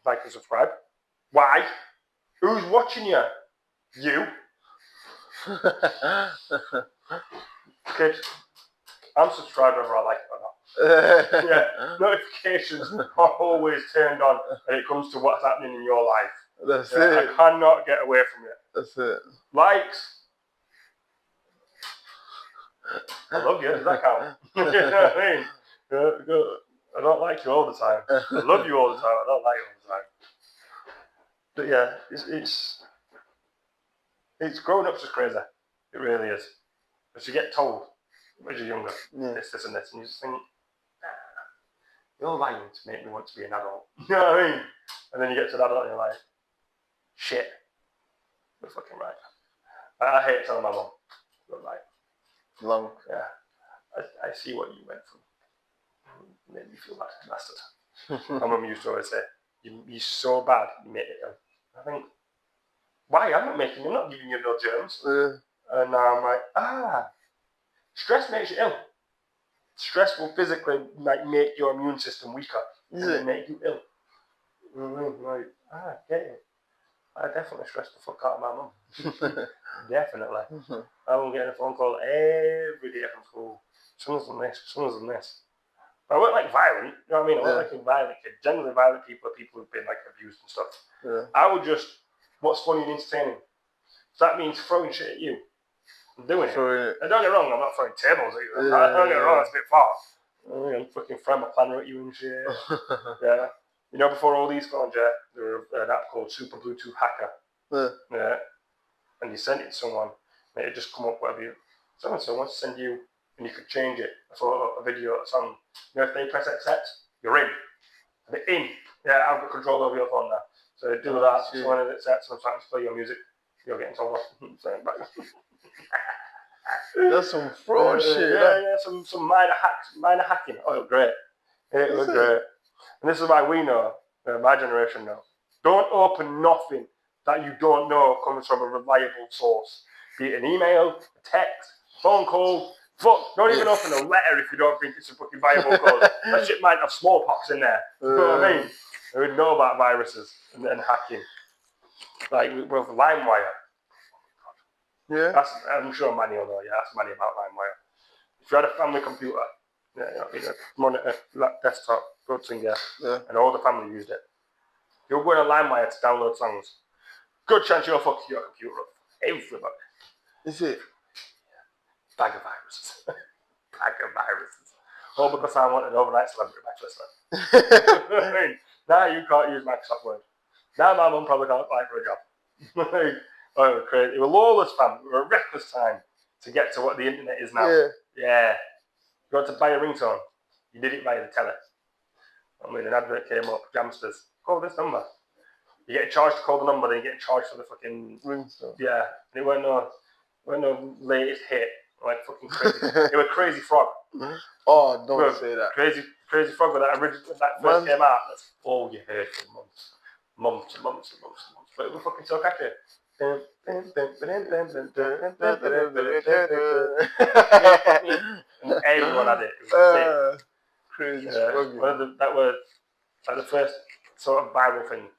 Like and subscribe. Why? Who's watching you? You. Kid, I'm subscribed whether I like it or not. Yeah, notifications are always turned on when it comes to what's happening in your life. That's it. I cannot get away from it. That's it. Likes. I love you. Does that count? You know what I mean? I don't like you all the time. I love you all the time. I don't like you all the time. But yeah, it's growing up just crazy. It really is. Because you get told as you're younger, this, and this, and you just think, you're lying to make me want to be an adult. You know what I mean? And then you get to an adult and you're like, shit, you're fucking right. I hate telling my mum, you're right. Long. Yeah. I see what you went through. It made me feel like a bastard. My mum used to always say, you're so bad, you made it ill. I think, why? I'm not giving you no germs. And now I'm like, stress makes you ill. Stress will physically make your immune system weaker. And make you ill. Like, get it. I definitely stressed the fuck out of my mum. Definitely. I will get a phone call every day from school. Someone's done this. But I weren't like violent, you know what I mean? I weren't like a violent kid. Generally violent people are people who've been like abused and stuff. Yeah. I would just, what's funny and entertaining? So that means throwing shit at you. I'm doing it. And don't get wrong, I'm not throwing tables at you. Don't get wrong, that's a bit far. I'm fucking throwing my planner at you and shit. Yeah. You know, before all these phones, there was an app called Super Bluetooth Hacker. Yeah. And you sent it to someone, and it just come up whatever you. Someone wants to send you, and you could change it, a photo, a video, a song. You know, if they press accept, you're in. They're in. Yeah, I've got control over your phone now. So do that. So when it accepts, and I'm starting to play your music, you're getting told off. That's some fraud shit. Yeah, some minor hacking. Oh, it was great. It was great. And this is why we know, my generation know. Don't open nothing that you don't know comes from a reliable source. Be it an email, a text, phone call. Fuck, don't even open a letter if you don't think it's a fucking viable code. That shit might have smallpox in there. You know what I mean? We know about viruses and hacking. Like with LimeWire. Yeah. I'm sure Manny will know. Yeah, ask Manny about LimeWire. If you had a family computer, monitor, desktop, good thing, and all the family used it. You're going to LimeWire to download songs. Good chance you'll fuck your computer up. Everybody. Is it? Bag of viruses. Bag of viruses. All because I want an overnight celebrity bachelor. I mean, now you can't use Microsoft Word. Now my mum probably can't apply for a job. Oh, it was crazy. It was lawless, fam. It was a reckless time to get to what the internet is now. Yeah. You had to buy a ringtone. You did it via the telly. I mean, an advert came up, Jamsters, call this number. You get charged to call the number, then you get charged for the fucking ring stuff. Yeah, and it weren't no latest hit. Like fucking crazy. It was Crazy Frog. Oh, don't say that. Crazy Frog when that first came out. That's all you heard for months. But it was fucking so catchy. And everyone had it. It was sick. Crazy Frog. That was like the first sort of viral thing.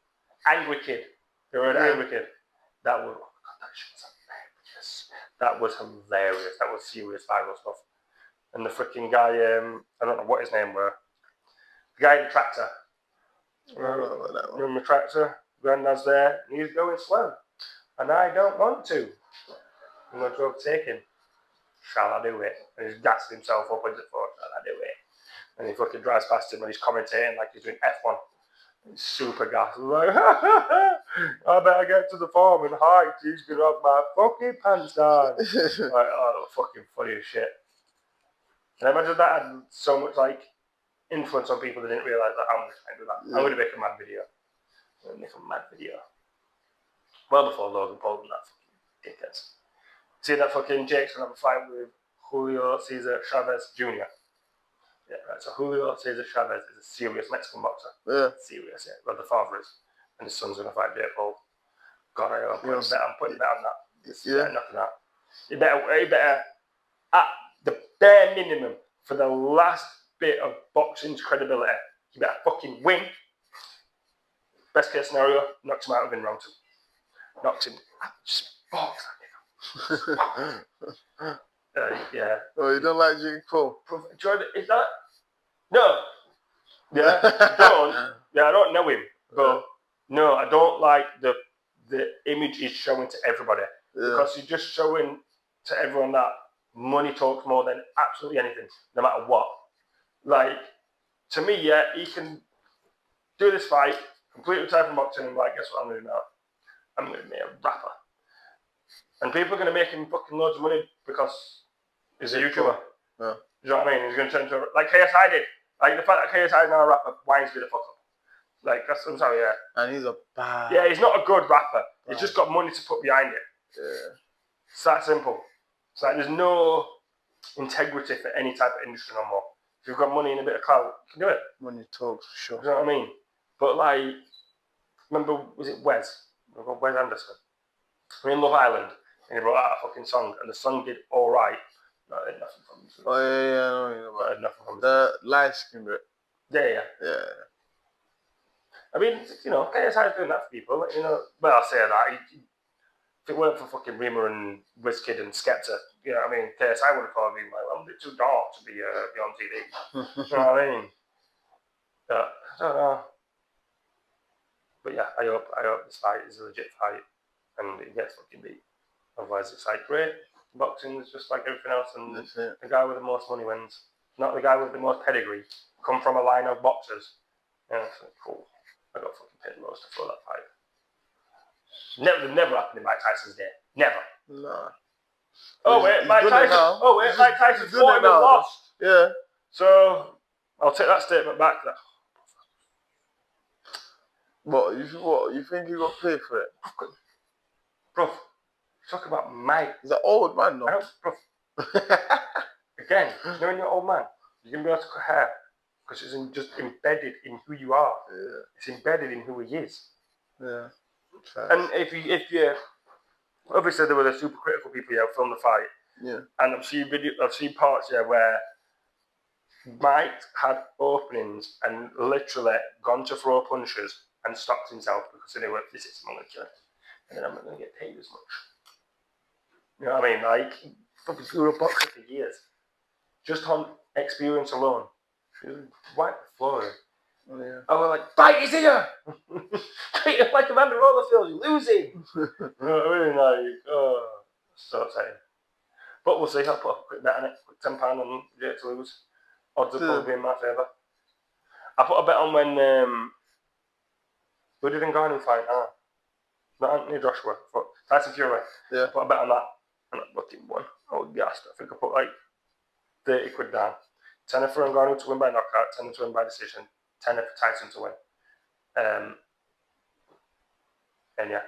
Angry Kid. You heard Angry Kid? That was, oh my God, that shit was hilarious. That was hilarious. That was serious viral stuff. And the freaking guy, I don't know what his name were. The guy in the tractor. Remember the tractor? Granddad's there, and he's going slow. And I don't want to. I'm going to overtake him. Shall I do it? And he's gassing himself up and just thought, shall I do it? And he fucking drives past him and he's commentating like he's doing F1. He's super gassed. He's like, I better get to the farm and hide. He's going to have my fucking pants down. Like, oh, that was fucking funny as shit. And I imagine that had so much like influence on people that didn't realise that I'm going to do that. Yeah. I'm going to make a mad video. Well before Logan Paul and that fucking dickheads. See that fucking Jake's going to have a fight with Julio Cesar Chavez Jr. Yeah, right. So Julio Cesar Chavez is a serious Mexican boxer. Yeah. Serious, yeah. Well, the father is. And his son's going to fight Jake Paul. God, I'm putting bet on that. Yeah. Nothing that. You better, at the bare minimum, for the last bit of boxing's credibility, you better fucking win. Best case scenario, knocks him out within round 2. Knocked him. Just box that nigga. Yeah. Oh, you don't like Jake Paul? Jordan, is that? No. Yeah. I don't know him. But no, I don't like the image he's showing to everybody. Yeah. Because he's just showing to everyone that money talks more than absolutely anything, no matter what. Like, to me, yeah, he can do this fight, completely retire from boxing, and like, guess what I'm going to do now? I'm going to be a rapper. And people are going to make him fucking loads of money because he's a YouTuber. Yeah. You know what I mean? He's going to turn to like KSI did. Like the fact that KSI is now a rapper winds me the fuck up. Like I'm sorry, yeah. And he's a bad. Yeah, he's not a good rapper. He's just got money to put behind it. Yeah. It's that simple. It's like there's no integrity for any type of industry no more. If you've got money and a bit of clout, you can do it. Money talks for sure. You know what I mean? But like, remember, was it Wes? Wes Anderson. We're in Love Island, and he brought out a fucking song, and the song did all right. No, I had nothing from it. Oh yeah, I know you know about. I had nothing from it. The light skin bit. Yeah. I mean, you know, KSI is doing that for people. You know, well, I'll say that. If it weren't for fucking Rima and WizKid and Skepta, you know what I mean, KSI would have probably been like, well, I'm a bit too dark to be on TV. You know what I mean? I don't know. But yeah, I hope this fight is a legit fight and it gets fucking beat. Otherwise, it's like, great, boxing is just like everything else, and the guy with the most money wins. Not the guy with the most pedigree. Come from a line of boxers. Yeah, it's like, cool. I got fucking paid loads to throw that fight. Never happened in Mike Tyson's day. Never. No. Mike Tyson fought him and lost. Yeah. So I'll take that statement back. What you think he got paid for it? Bro, talk about Mike. He's an old man though. I don't, bro. Again, you know when you're an old man, you're gonna be able to cut hair because it's just embedded in who you are. Yeah. It's embedded in who he is. Yeah. And if you obviously there were the super critical people who filmed the fight. Yeah. And I've seen parts where Mike had openings and literally gone to throw punches and stopped himself because he knew if this is I'm gonna kill him. And then I'm not gonna get paid as much. You know what I mean? Like fucking grew a boxer for years. Just on experience alone. Wipe the floor. Oh, yeah. I was like, fight his ear! Treat him like Amanda Rollerfield, you're losing! You know what I mean? Like, oh, so exciting. But we'll see, I'll put a quick bet on it, quick £10 on Jake to lose. Odds are probably in my favour. I put a bet on when, who did Ngannou fight? Not Anthony Joshua, but Tyson Fury. Yeah. I put a bet on that, and I fucking won. I was gassed. I think I put like 30 quid down. £10 for Ngannou to win by knockout, £10 to win by decision, tenner for Tyson to win. And yeah,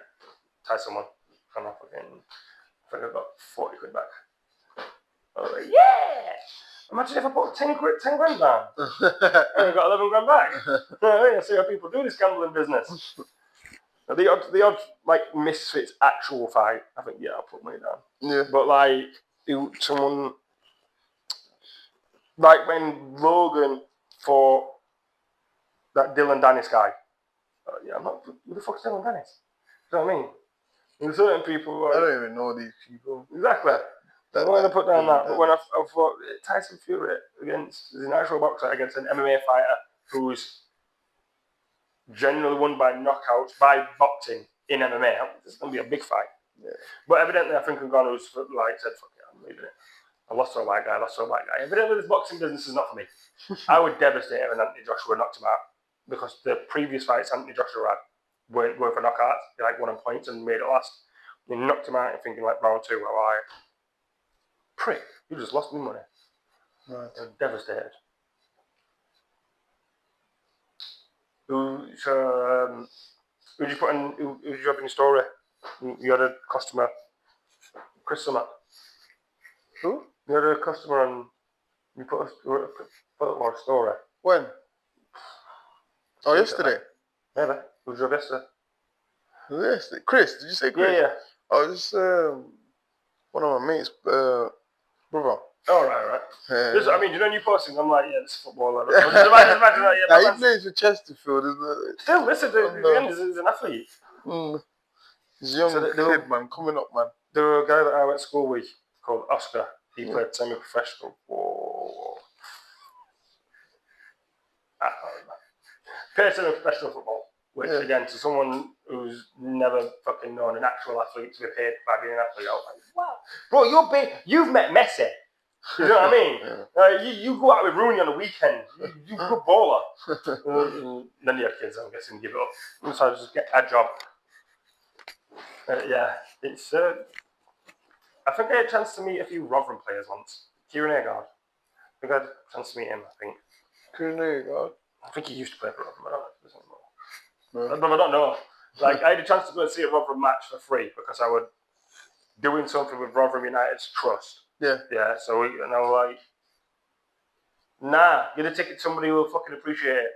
Tyson won. And I think I got 40 quid back. I was like, yeah! Imagine if I put 10 grand down. And I got 11 grand back. I see how people do this gambling business. Now, the odd like misfits actual fight, I think I'll put money down. Yeah. But like someone like when Logan fought that Dylan Dennis guy. I'm not. Who the fuck's Dylan Dennis? Do you know what I mean? There's certain people. Like, I don't even know these people. Exactly. I'm going to put down that. But when I fought Tyson Fury against an actual boxer against an MMA fighter who's generally won by knockouts by boxing in MMA, it's going to be a big fight. Yeah. But evidently, I think Ngannou's like said, "Fuck it, I'm leaving it. I lost to a white guy. Evidently, this boxing business is not for me. I would devastate if Anthony Joshua knocked him out because the previous fights Anthony Joshua had weren't for knockouts. He like won on points and made it last. He knocked him out and thinking like round 2, well, like, prick, you just lost me money. Right. I'm devastated. Who did you put in? Who did you have in your story? You had a customer, Chris Summit. Who? You had a customer and you put a story. When? Oh, yesterday. Maybe. Who did you have yesterday? Yesterday. Chris, did you say Chris? Yeah. Oh, just one of my mates, brother. Oh, right. I mean, you know, you posting, I'm like, yeah, this is football. Just imagine that. Yeah, he plays for Chesterfield, isn't it? Still, listen, he's an athlete. He's a young kid, man, coming up, man. There was a guy that I went to school with called Oscar. He played semi-professional. Played semi-professional football, which again, to someone who's never fucking known an actual athlete to be paid by being an athlete, I was like, wow. Bro, you've met Messi. You know what I mean? You go out with Rooney on the weekend. You good baller. None of your kids, I'm guessing, give it up. So I just get a job. It's. I think I had a chance to meet a few Rotherham players once. Kieran Agard. I think I had a chance to meet him. Kieran Agard. I think he used to play for Rotherham. I don't know. Like I had a chance to go and see a Rotherham match for free because I was doing something with Rotherham United's trust. Yeah. So I was like, nah, get a ticket to somebody who will fucking appreciate it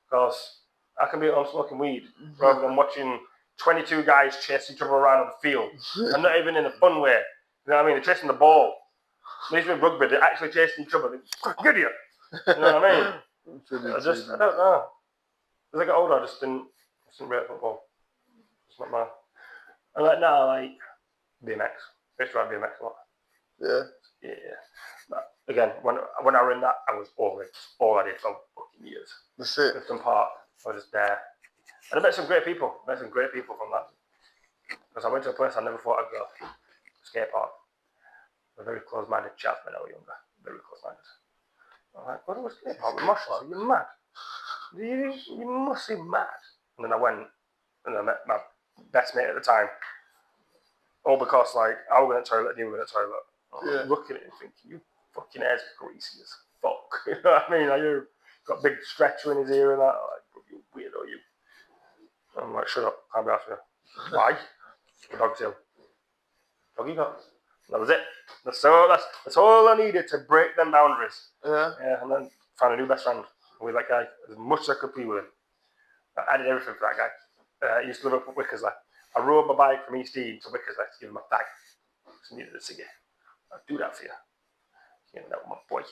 because I can be at home smoking weed rather than watching 22 guys chase each other around on the field and not even in a fun way. You know what I mean? They're chasing the ball. At least with rugby, they're actually chasing each other. They're fucking idiot. You know what I mean? I don't know. As I got older, I just didn't rate football. It's not my. And like now, like BMX. I used to ride BMX a lot. Yeah. But again, when I was in that, I was all in. All I did for fucking years. That's it. Clifton Park. I was just there. And I met some great people. From that. Because I went to a place I never thought I'd go. Skate park. A very close-minded chap when I was younger. Very close-minded. I'm like, what do a skate park with marshals? Are you mad? You must be mad. And then I went and I met my best mate at the time. All because like I was going to the toilet and he was going to the toilet. I'm looking at him thinking, you fucking hair's greasy as fuck. You know what I mean? Like, you've got a big stretcher in his ear and that. Like, you weirdo, you. I'm like, shut up, can't be after you. Why? The dog's ill. Dog you got? That was it. That's all I needed to break them boundaries. Yeah, and then found a new best friend with that guy as much as I could be with him. I did everything for that guy. He used to live up at Wickersley. I rode my bike from East Dean to Wickersley to give him a bag. Just needed a ciggy. I'd do that for you. You know, my boy.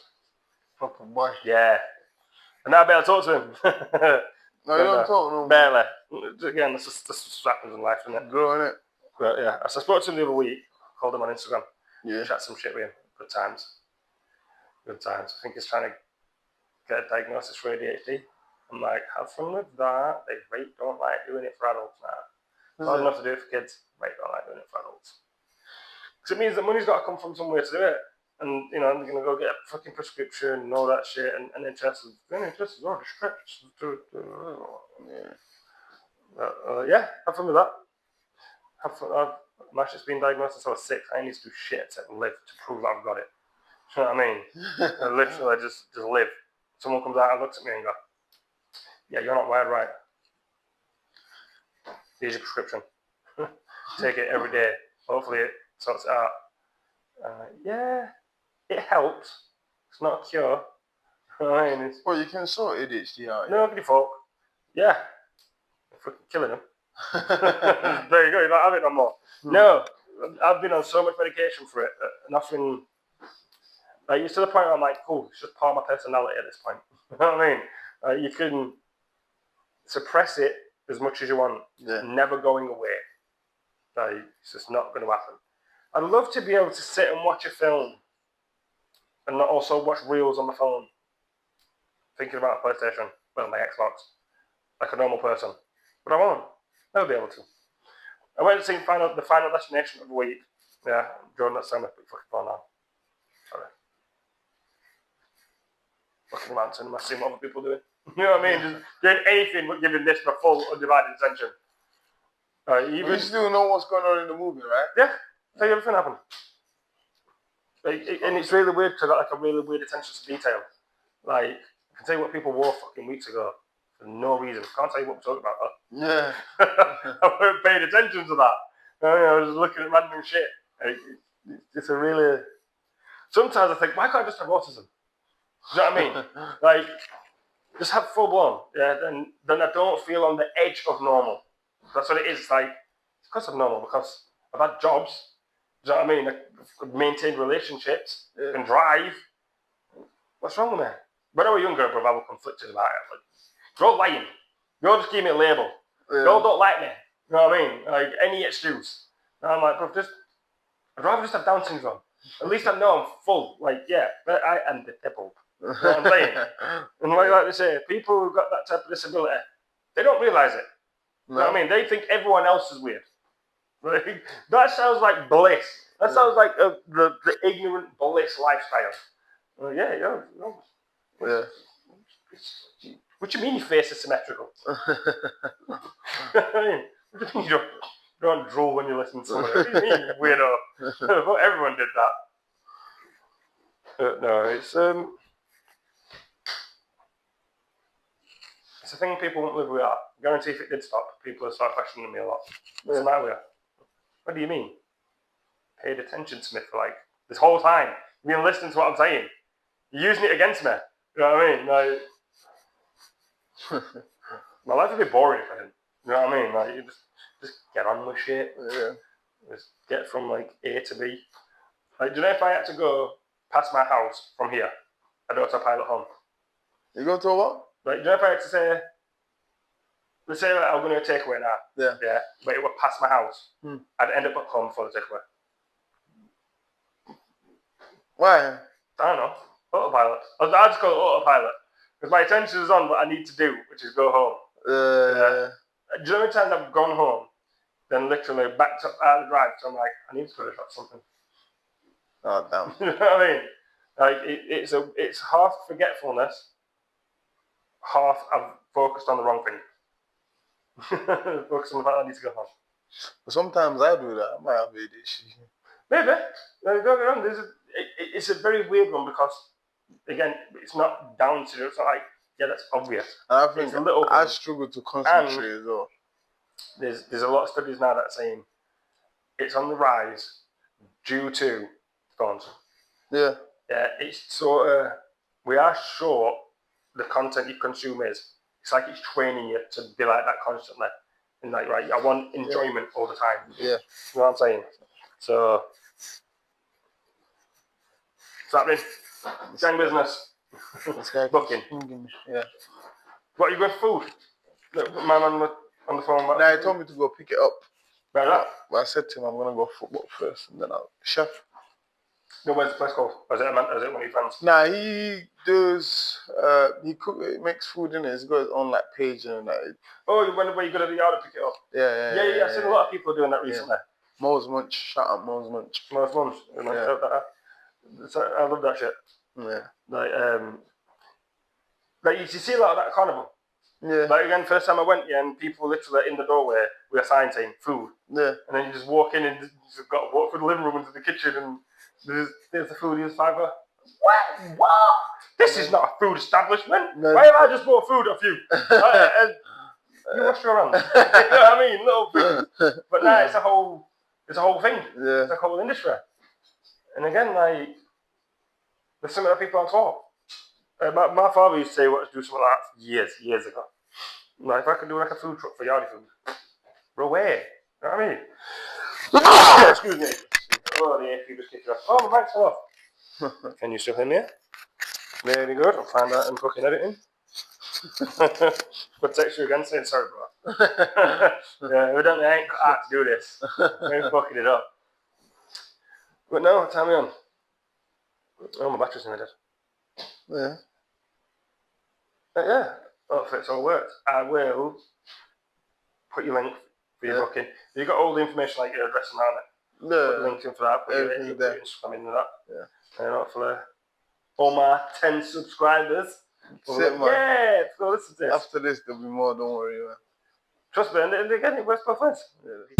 Proper boy. Yeah. And now I better talk to him. No, you don't talk to him. Barely. Again, this is what happens in life, isn't it? Growing it. But yeah, I spoke to him the other week. Called him on Instagram. Yeah. Chat some shit with him. Good times. I think he's trying to get a diagnosis for ADHD. I'm like, have fun with that. They don't like doing it for adults now. It's hard enough to do it for kids. They don't like doing it for adults. Because it means that money's got to come from somewhere to do it. And, you know, they're going to go get a fucking prescription and all that shit. And NHS is already stretched. Yeah, have fun with that. Have fun. My shit's been diagnosed since I was 6. I need to do shit except live to prove that I've got it. You know what I mean? I literally just live. Someone comes out and looks at me and goes, Yeah, you're not wired right. Here's your prescription. Take it every day. Hopefully it sorts it out. Yeah, it helps. It's not a cure. I mean, well, you can sort ADHD out. No, give fuck. Yeah. Fucking killing him. There you go, you don't have it no more. No, I've been on so much medication for it. Nothing. Like, it's to the point where I'm like, cool, it's just part of my personality at this point. You know what I mean? You can suppress it as much as you want. Yeah. Never going away. Like, it's just not going to happen. I'd love to be able to sit and watch a film and not also watch reels on my phone. Thinking about a PlayStation, well, my Xbox, like a normal person. But I won't. I'll be able to. I went to see the final destination of the week. Yeah, during that summer, but fucking fun now. Sorry. Fucking around cinema, seeing what other people doing. You know what I mean? Just doing anything but giving this my full undivided attention. You still know what's going on in the movie, right? Yeah, tell you everything happened. And it's really weird because I got like a really weird attention to detail. Like, I can tell you what people wore fucking weeks ago for no reason. Can't tell you what we're talking about though. Yeah. I weren't paying attention to that. I was looking at random shit. It's a really. Sometimes I think, why can't I just have autism? Do you know what I mean? Like, just have full blown. Yeah, then I don't feel on the edge of normal. That's what it is. It's like, it's because I'm normal, because I've had jobs. Do you know what I mean? I've maintained relationships, can drive. What's wrong with me? When I was younger, bro, I was conflicted about it. Like, you're lying. You're just giving me a label. Yeah. Y'all don't like me. You know what I mean? Like, any excuse. And I'm like, bro, I'd rather just have Down syndrome. At least I know I'm full. Like, yeah, but I am disabled. You know what I'm saying? And like they say, people who've got that type of disability, they don't realise it. No. You know what I mean? They think everyone else is weird. Like, that sounds like bliss. That sounds like the ignorant bliss lifestyle. Yeah. What do you mean your face is symmetrical? I mean, what do you mean you don't drool when you listen to somebody? What do you mean, weirdo? Everyone did that. No, it's a thing people won't live without. I guarantee if it did stop, people would start questioning me a lot. What's the matter with you? What do you mean? Paid attention to me for like this whole time. You've been listening to what I'm saying. You're using it against me. You know what I mean? Like, my life would be boring if I didn't. You know what I mean? Like, you just get on with shit. Yeah. Just get from like A to B. Like, do you know if I had to go past my house from here, I'd go to a pilot home. You go to a what? Like, do you know if I had to say, let's say I'm going to a takeaway now. Yeah. But it would pass my house. I'd end up at home for the takeaway. Why? I don't know. Autopilot. I'd just call it autopilot. Because my attention is on what I need to do, which is go home. Do you know how many times I've gone home, then literally backed up out of the drive, so I'm like, I need to go to shop something. Oh, damn. You know what I mean? Like, it's half forgetfulness, half I've focused on the wrong thing. Focused on the fact I need to go home. But sometimes I do that. I might have ADHD. Maybe. Don't get wrong. It's a very weird one because, again, it's not down to, it's not like, yeah, that's obvious. And I think I struggle to concentrate as well. There's a lot of studies now that are saying it's on the rise due to phones. Yeah. Yeah, it's sort of, we are short the content you consume is. It's like it's training you to be like that constantly. And like, right, I want enjoyment all the time. Yeah. You know what I'm saying? So, what's happening? Gang business. Booking. Yeah. What, are you going for food? My man on the phone. Nah, he told me to go pick it up. Right, that? But I said to him, I'm going to go football first, and then I'll chef. No, where's the place called? Is it one of your friends? Nah, he does, he makes food in it. He's got his own like page and like. Oh, you went where you go to the yard to pick it up? Yeah. I've seen a lot of people doing that recently. Mo's Munch, shout out Mo's Munch. Mo's Munch, I love that shit. Yeah. Like you see a lot of that at Carnival. Yeah. Like again, first time I went, and people literally in the doorway with a sign saying food. Yeah. And then you just walk in and you've got to walk through the living room into the kitchen and there's the food, here's $5. What? This is not a food establishment. No. Why have I just bought food off you? You wash your hands. You know what I mean? Little food. But now it's a whole thing. Yeah. It's a whole industry. And again, like, there's some of the people on top. My father used to say he wanted to do something like that years ago. Like, if I could do like a food truck for Yardi food, bro, where? You know what I mean? Excuse me. Oh, the AP just kicked it off. Oh, my mic's fell off. Can you still hear me? Very good. I'll find out in fucking editing. But text you again saying sorry, bro. Yeah, evidently I ain't got out to do this. I'm fucking it up. But no, what time are we on? Oh, my battery's in the dead. Yeah. Yeah. Hopefully it's all worked. I will put your link for your booking. You got all the information like your address and that. Yeah. Put the link in for that. Put your Instagram in that. Yeah. And hopefully all my 10 subscribers. Yeah, let's go listen to this. After this, there'll be more. Don't worry, man. Trust me, and again, it works both ways. Yeah.